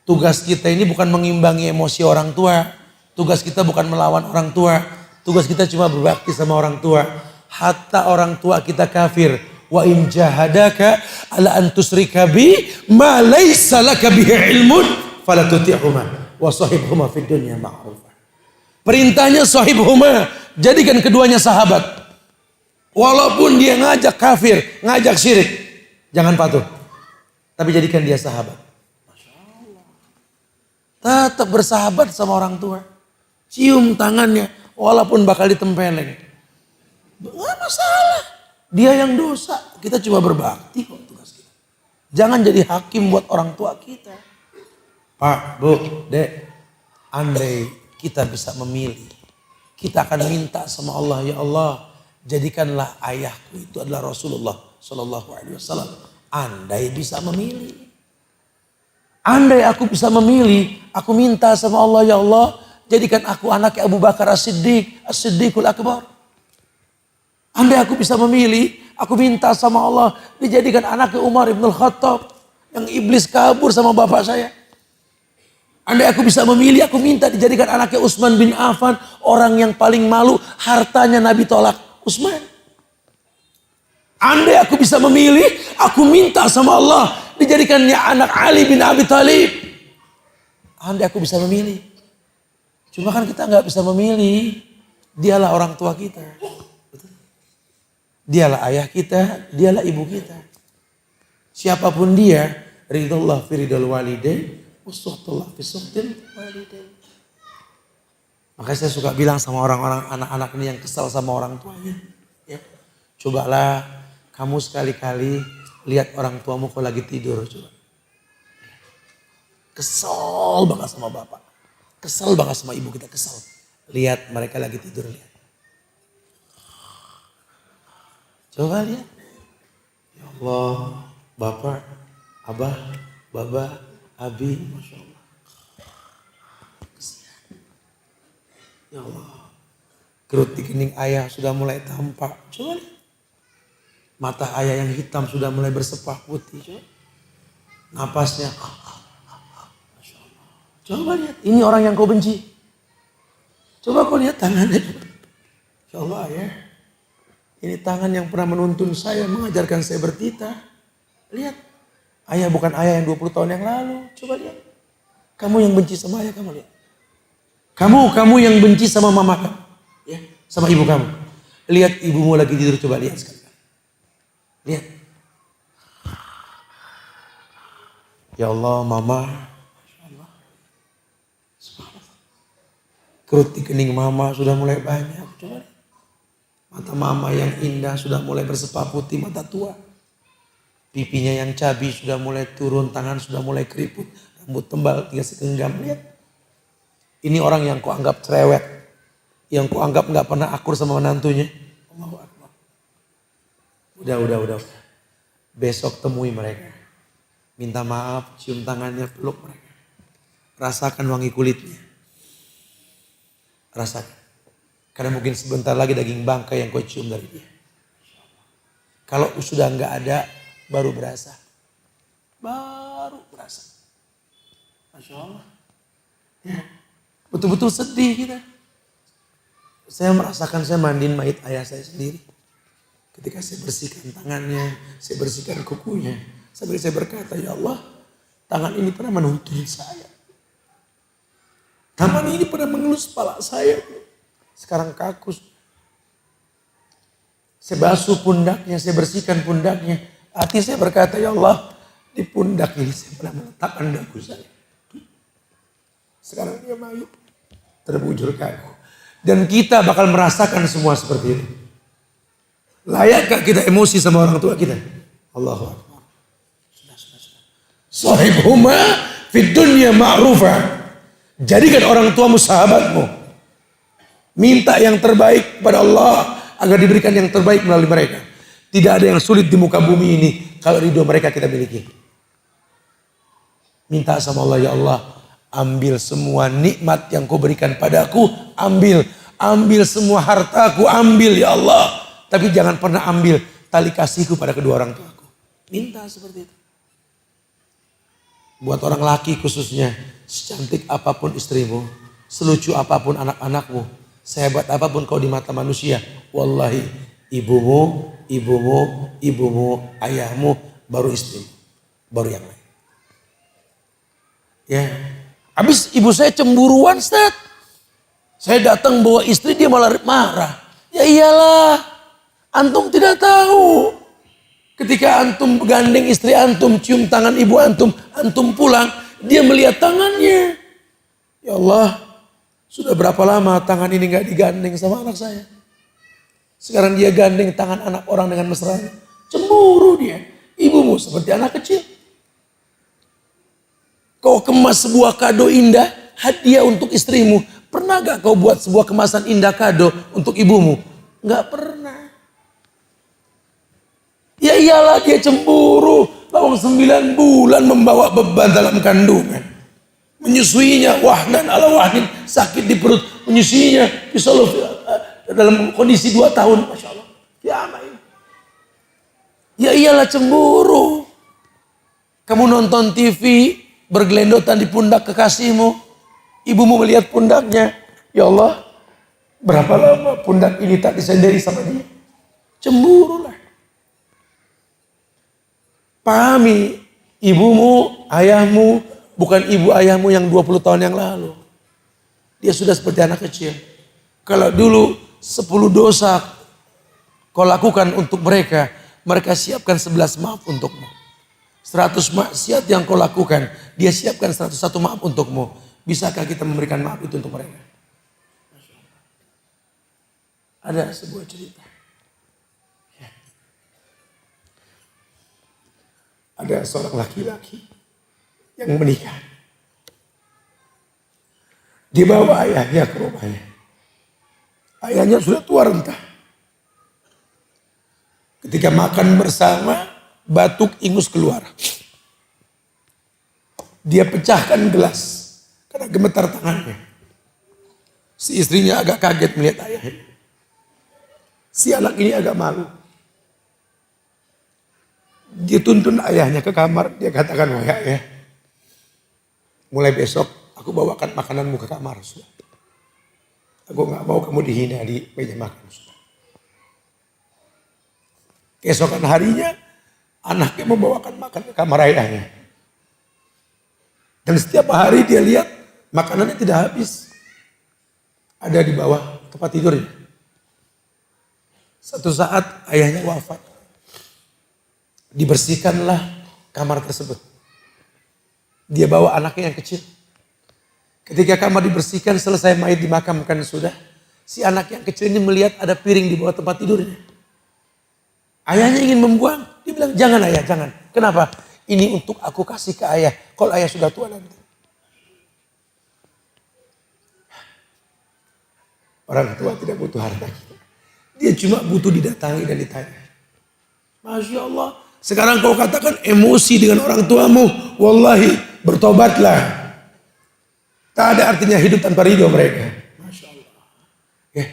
Tugas kita ini bukan mengimbangi emosi orang tua. Tugas kita bukan melawan orang tua. Tugas kita cuma berbakti sama orang tua. Hatta orang tua kita kafir. Wa in jahadaka ala an tusrika bi ma laysa laka bihi ilmun fala tuti'huma wa sahibhuma fid dunya ma'rufa. Perintahnya sahibhuma, jadikan keduanya sahabat. Walaupun dia ngajak kafir, ngajak syirik, jangan patuh. Tapi jadikan dia sahabat. Masya Allah. Tetap bersahabat sama orang tua. Cium tangannya, walaupun bakal ditempeleng. Gak masalah. Dia yang dosa, kita cuma berbakti kok tugas kita. Jangan jadi hakim buat orang tua kita. Pak, Bu, Dek, andai kita bisa memilih, kita akan minta sama Allah, ya Allah, jadikanlah ayahku itu adalah Rasulullah Sallallahu Alaihi Wasallam. Andai bisa memilih, andai aku bisa memilih, aku minta sama Allah, ya Allah, jadikan aku anak Abu Bakar As-Siddiq, As-Siddiqul Akbar. Andai aku bisa memilih, aku minta sama Allah, dijadikan anak Umar Ibn Khattab, yang iblis kabur sama bapak saya. Andai aku bisa memilih, aku minta dijadikan anaknya Utsman bin Affan, orang yang paling malu, hartanya Nabi tolak Utsman. Andai aku bisa memilih, aku minta sama Allah dijadikannya anak Ali bin Abi Thalib. Andai aku bisa memilih. Cuma kan kita nggak bisa memilih. Dialah orang tua kita. Dialah ayah kita, dialah ibu kita. Siapapun dia, ridallah fi ridal walidain. Usuhtullah fi suhtil walidain. Makanya saya suka bilang sama orang-orang anak-anak ini yang kesal sama orang tuanya. Ya. Cobalah kamu sekali-kali lihat orang tuamu kalau lagi tidur. Coba. Kesel banget sama bapak. Kesel banget sama ibu kita, kesel. Lihat mereka lagi tidur, lihat. Coba lihat. Ya Allah, bapak, abah, baba, abi, Masya Allah. Kesian. Ya Allah. Kerut di kening ayah sudah mulai tampak. Coba lihat. Mata ayah yang hitam sudah mulai bersepah putih. Coba. Napasnya. Masya Allah. Coba lihat. Ini orang yang kau benci. Coba kau lihat tangannya. Ya Allah ya. Ini tangan yang pernah menuntun saya, mengajarkan saya bertitah. Lihat. Ayah bukan ayah yang 20 tahun yang lalu. Coba lihat. Kamu yang benci sama ayah, kamu lihat. Kamu yang benci sama mama kamu. Ya, sama ibu kamu. Lihat ibumu lagi tidur, coba lihat sekali. Lihat. Ya Allah, mama. Masya Allah. Kerut di kening mama sudah mulai banyak. Coba lihat. Mata mama yang indah sudah mulai bersepah putih, mata tua. Pipinya yang cabi sudah mulai turun, tangan sudah mulai keriput. Rambut tembal tinggal segenggam, lihat. Ini orang yang kau anggap cerewet. Yang kau anggap gak pernah akur sama menantunya. Allahu Akbar. Udah. Besok temui mereka. Minta maaf, cium tangannya, peluk mereka. Rasakan wangi kulitnya. Rasakan. Karena mungkin sebentar lagi daging bangkai yang kau cium dari dia. Kalau sudah nggak ada, baru berasa. Baru berasa. Masya Allah. Ya, betul-betul sedih kita. Saya merasakan saya mandiin mayit ayah saya sendiri. Ketika saya bersihkan tangannya, saya bersihkan kukunya. Sambil saya berkata, ya Allah, tangan ini pernah menuntun saya. Tangan ini pernah mengelus kepala saya. Sekarang kaku. Saya basuh pundaknya, saya bersihkan pundaknya. Hati saya berkata, ya Allah, di pundak ini saya pernah meletakkan dagu saya. Sekarang dia mayit, terbujur kaku. Dan kita bakal merasakan semua seperti itu. Layakkah kita emosi sama orang tua kita? Allahu Akbar. Sudah. Sahibhuma fid dunya ma'rufa. Jadikan orang tuamu sahabatmu. Minta yang terbaik kepada Allah agar diberikan yang terbaik melalui mereka. Tidak ada yang sulit di muka bumi ini kalau ridho mereka kita miliki. Minta sama Allah, ya Allah, ambil semua nikmat yang kau berikan padaku, ambil semua hartaku, ambil ya Allah. Tapi jangan pernah ambil tali kasihku pada kedua orang tuaku. Minta seperti itu. Buat orang laki khususnya, secantik apapun istrimu, selucu apapun anak-anakmu, sehebat apapun kau di mata manusia, wallahi ibumu, ayahmu, baru istrimu, baru yang lain. Ya, habis ibu saya cemburuan, Ustaz. Saya datang bawa istri, dia malah marah. Ya iyalah, antum tidak tahu. Ketika antum gandeng istri antum, cium tangan ibu antum pulang, dia melihat tangannya. Ya Allah, sudah berapa lama tangan ini gak digandeng sama anak saya. Sekarang dia gandeng tangan anak orang dengan mesra. Cemburu dia. Ibumu seperti anak kecil. Kau kemas sebuah kado indah, hadiah untuk istrimu. Pernah gak kau buat sebuah kemasan indah kado untuk ibumu? Gak pernah. Ya iyalah dia cemburu. Lawang 9 bulan membawa beban dalam kandungan. Menyusuinya wahnan ala wahnin, sakit di perut, menyusuinya dalam kondisi 2 tahun, Masya Allah. Ya amin. Ya iyalah cemburu. Kamu nonton TV, bergelendotan di pundak kekasihmu, ibumu melihat pundaknya, ya Allah, berapa lama pundak ini tak disendiri sama dia? Cemburulah. Pahami, ibumu, ayahmu, bukan ibu ayahmu yang 20 tahun yang lalu. Dia sudah seperti anak kecil. Kalau dulu 10 dosa kau lakukan untuk mereka, mereka siapkan 11 maaf untukmu. 100 maksiat yang kau lakukan, dia siapkan 101 maaf untukmu. Bisakah kita memberikan maaf itu untuk mereka? Ada sebuah cerita. Ada seorang laki-laki yang menikah. Dibawa ayahnya ke rumahnya. Ayahnya sudah tua renta. Ketika makan bersama, batuk ingus keluar. Dia pecahkan gelas karena gemetar tangannya. Si istrinya agak kaget melihat ayahnya. Si anak ini agak malu. Dia tuntun ayahnya ke kamar. Dia katakan, wahai ayah, mulai besok aku bawakan makananmu ke kamar. Sudah. Aku gak mau kamu dihina di meja makan. Sudah. Keesokan harinya anaknya membawakan makan ke kamar ayahnya. Dan setiap hari dia lihat makanannya tidak habis. Ada di bawah tempat tidurnya. Satu saat ayahnya wafat. Dibersihkanlah kamar tersebut. Dia bawa anaknya yang kecil. Ketika kamar dibersihkan, selesai mayat dimakamkan sudah. Si anak yang kecil ini melihat ada piring di bawah tempat tidurnya. Ayahnya ingin membuang. Dia bilang, jangan ayah, jangan. Kenapa? Ini untuk aku kasih ke ayah. Kalau ayah sudah tua nanti. Orang tua tidak butuh harta kita. Dia cuma butuh didatangi dan ditanya. Masya Allah. Sekarang kau katakan emosi dengan orang tuamu. Wallahi, bertobatlah. Tak ada artinya hidup tanpa ridho mereka. Masya Allah. Ya,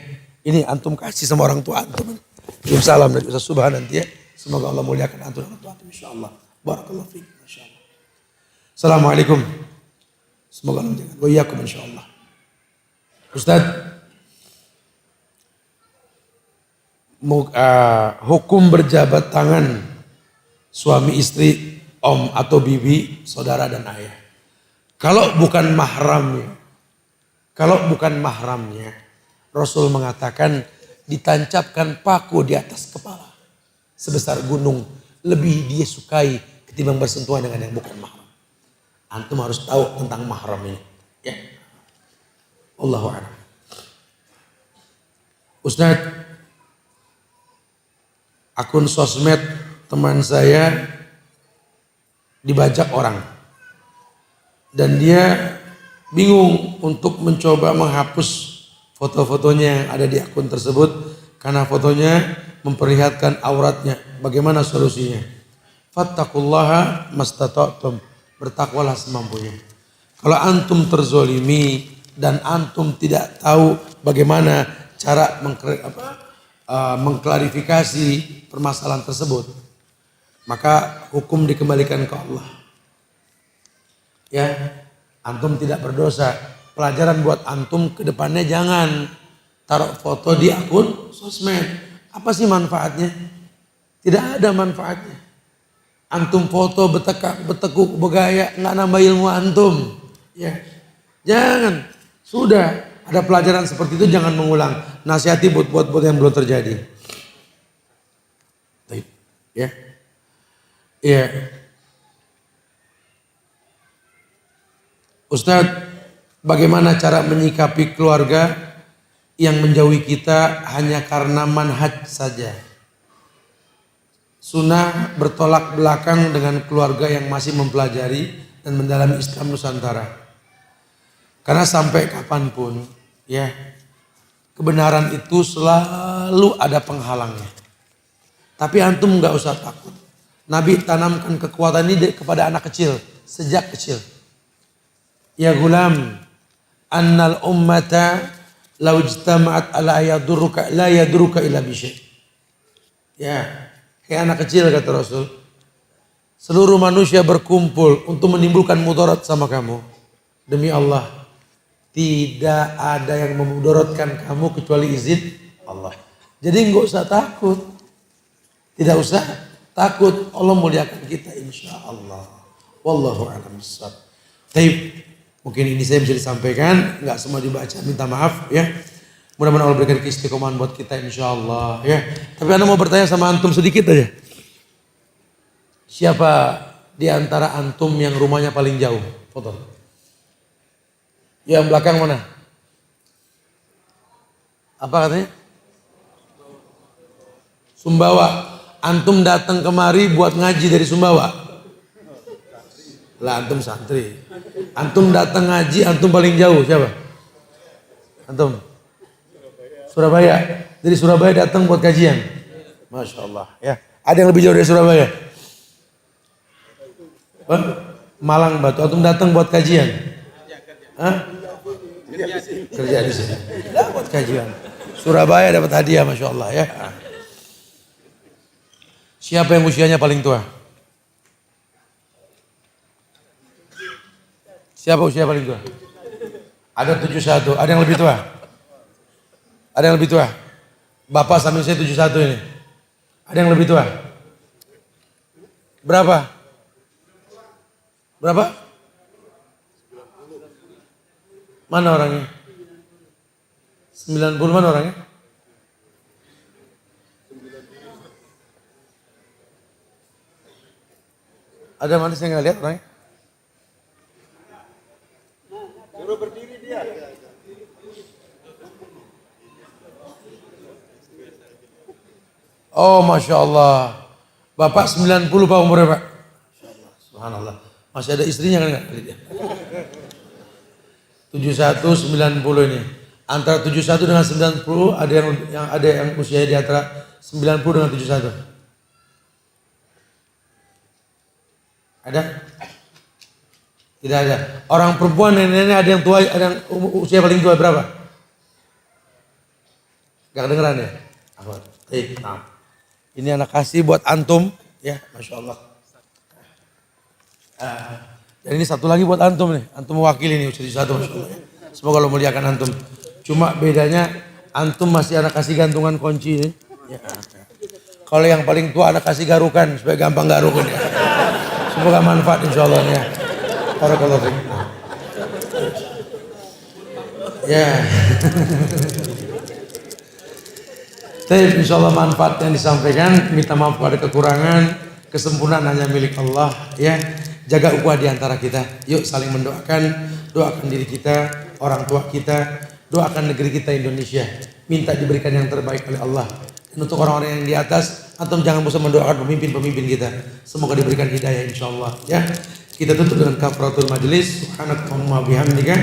ini antum kasih sama orang tua antum. Salam dari Ustaz Subhan nanti ya. Semoga Allah muliakan antum dan orang tua antum. Insya Allah. Barakallahu fiik. Masya Allah. Assalamualaikum. Semoga Allah menjaga. Wa iyyakum insya Allah. Ustaz. Hukum berjabat tangan suami istri, om atau bibi, saudara dan ayah. Kalau bukan mahramnya, Rasul mengatakan ditancapkan paku di atas kepala sebesar gunung, lebih dia sukai ketimbang bersentuhan dengan yang bukan mahram. Antum harus tahu tentang mahram ini. Ya. Allahu a'lam. Ustaz, akun sosmed teman saya dibajak orang. Dan dia bingung untuk mencoba menghapus foto-fotonya yang ada di akun tersebut. Karena fotonya memperlihatkan auratnya. Bagaimana solusinya? Fattaqullaha mastata'tum. Bertakwalah semampunya. Kalau antum terzolimi dan antum tidak tahu bagaimana cara mengklarifikasi permasalahan tersebut, maka hukum dikembalikan ke Allah. Ya, antum tidak berdosa. Pelajaran buat antum ke depannya, jangan taruh foto di akun sosmed. Apa sih manfaatnya? Tidak ada manfaatnya. Antum foto betekuk begaya, nggak nambah ilmu antum. Ya, jangan. Sudah ada pelajaran seperti itu, jangan mengulang. Nasihati buat yang belum terjadi. Ya, ya. Ustadz, bagaimana cara menyikapi keluarga yang menjauhi kita hanya karena manhaj saja? Sunnah bertolak belakang dengan keluarga yang masih mempelajari dan mendalami Islam Nusantara. Karena sampai kapanpun, ya, kebenaran itu selalu ada penghalangnya. Tapi antum nggak usah takut. Nabi tanamkan kekuatan ini kepada anak kecil sejak kecil. Ya gulam, annal ummata law ijtama'at ala yadurruka la yadurruka illa bisyai. Ya, kayak anak kecil kata Rasul. Seluruh manusia berkumpul untuk menimbulkan mudarat sama kamu. Demi Allah, tidak ada yang memudaratkan kamu kecuali izin Allah. Jadi enggak usah takut. Tidak usah takut. Allah muliakan kita insya Allah. Wallahu a'lam bishawab. Baik. Mungkin ini saya bisa disampaikan, nggak semua dibaca, minta maaf ya. Mudah-mudahan Allah berikan keistiqomahan buat kita insya Allah ya. Tapi Anda mau bertanya sama antum sedikit aja. Siapa di antara antum yang rumahnya paling jauh? Foto. Yang belakang mana? Apa katanya? Sumbawa. Antum datang kemari buat ngaji dari Sumbawa. Lah antum santri. Antum datang ngaji, antum paling jauh siapa? Antum? Surabaya. Dari Surabaya datang buat kajian. Masya Allah. Ya. Ada yang lebih jauh dari Surabaya? Malang Batu. Antum datang buat kajian? Hah? Kerja di sini. Dapat kajian. Surabaya dapat hadiah, Masya Allah ya. Siapa yang usianya paling tua? Siapa usia paling tua? Ada 71. Ada yang lebih tua? Ada yang lebih tua? Bapak samping saya 71 ini. Ada yang lebih tua? Berapa? Berapa? Mana orangnya? 90 mana orangnya? Ada mana saya nggak lihat orangnya? Suruh berdiri dia. Oh Masya Allah. Bapak 90 Pak umurnya Pak. Subhanallah. Masih ada istrinya kan enggak? 71 90 ini. Antara 71 dengan 90 ada yang usia di antara 90 dengan 71. Ada? Tidak ada. Orang perempuan nenek-nenek ada yang tua, ada yang usia paling tua berapa? Gak kedengeran ya? Nah. Ini anak kasih buat antum, ya, Masya Allah. Dan ini satu lagi buat antum nih, antum mewakili nih usia 71, Masya Allah. Semoga Allah muliakan antum. Cuma bedanya antum masih anak kasih gantungan kunci nih. Ya. Kalau yang paling tua anak kasih garukan supaya gampang garukan ya. Semoga manfaat insya Allah ya. Barakallahu fiik. Ya. Tapi insya Allah manfaat yang disampaikan, minta maaf pada kekurangan, kesempurnaan hanya milik Allah ya. Jaga ukhuwah di antara kita. Yuk saling mendoakan, doakan diri kita, orang tua kita, doakan negeri kita Indonesia. Minta diberikan yang terbaik oleh Allah. Dan untuk orang-orang yang di atas, antum jangan bosan mendoakan pemimpin-pemimpin kita. Semoga diberikan hidayah insya Allah ya. Kita tutup dengan kafaratul majelis. Subhanakallahumma bihamdika,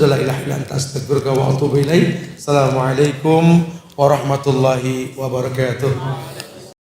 la ilaha illa anta astaghfiruka wa atubu ilaik. Assalamualaikum warahmatullahi wabarakatuh.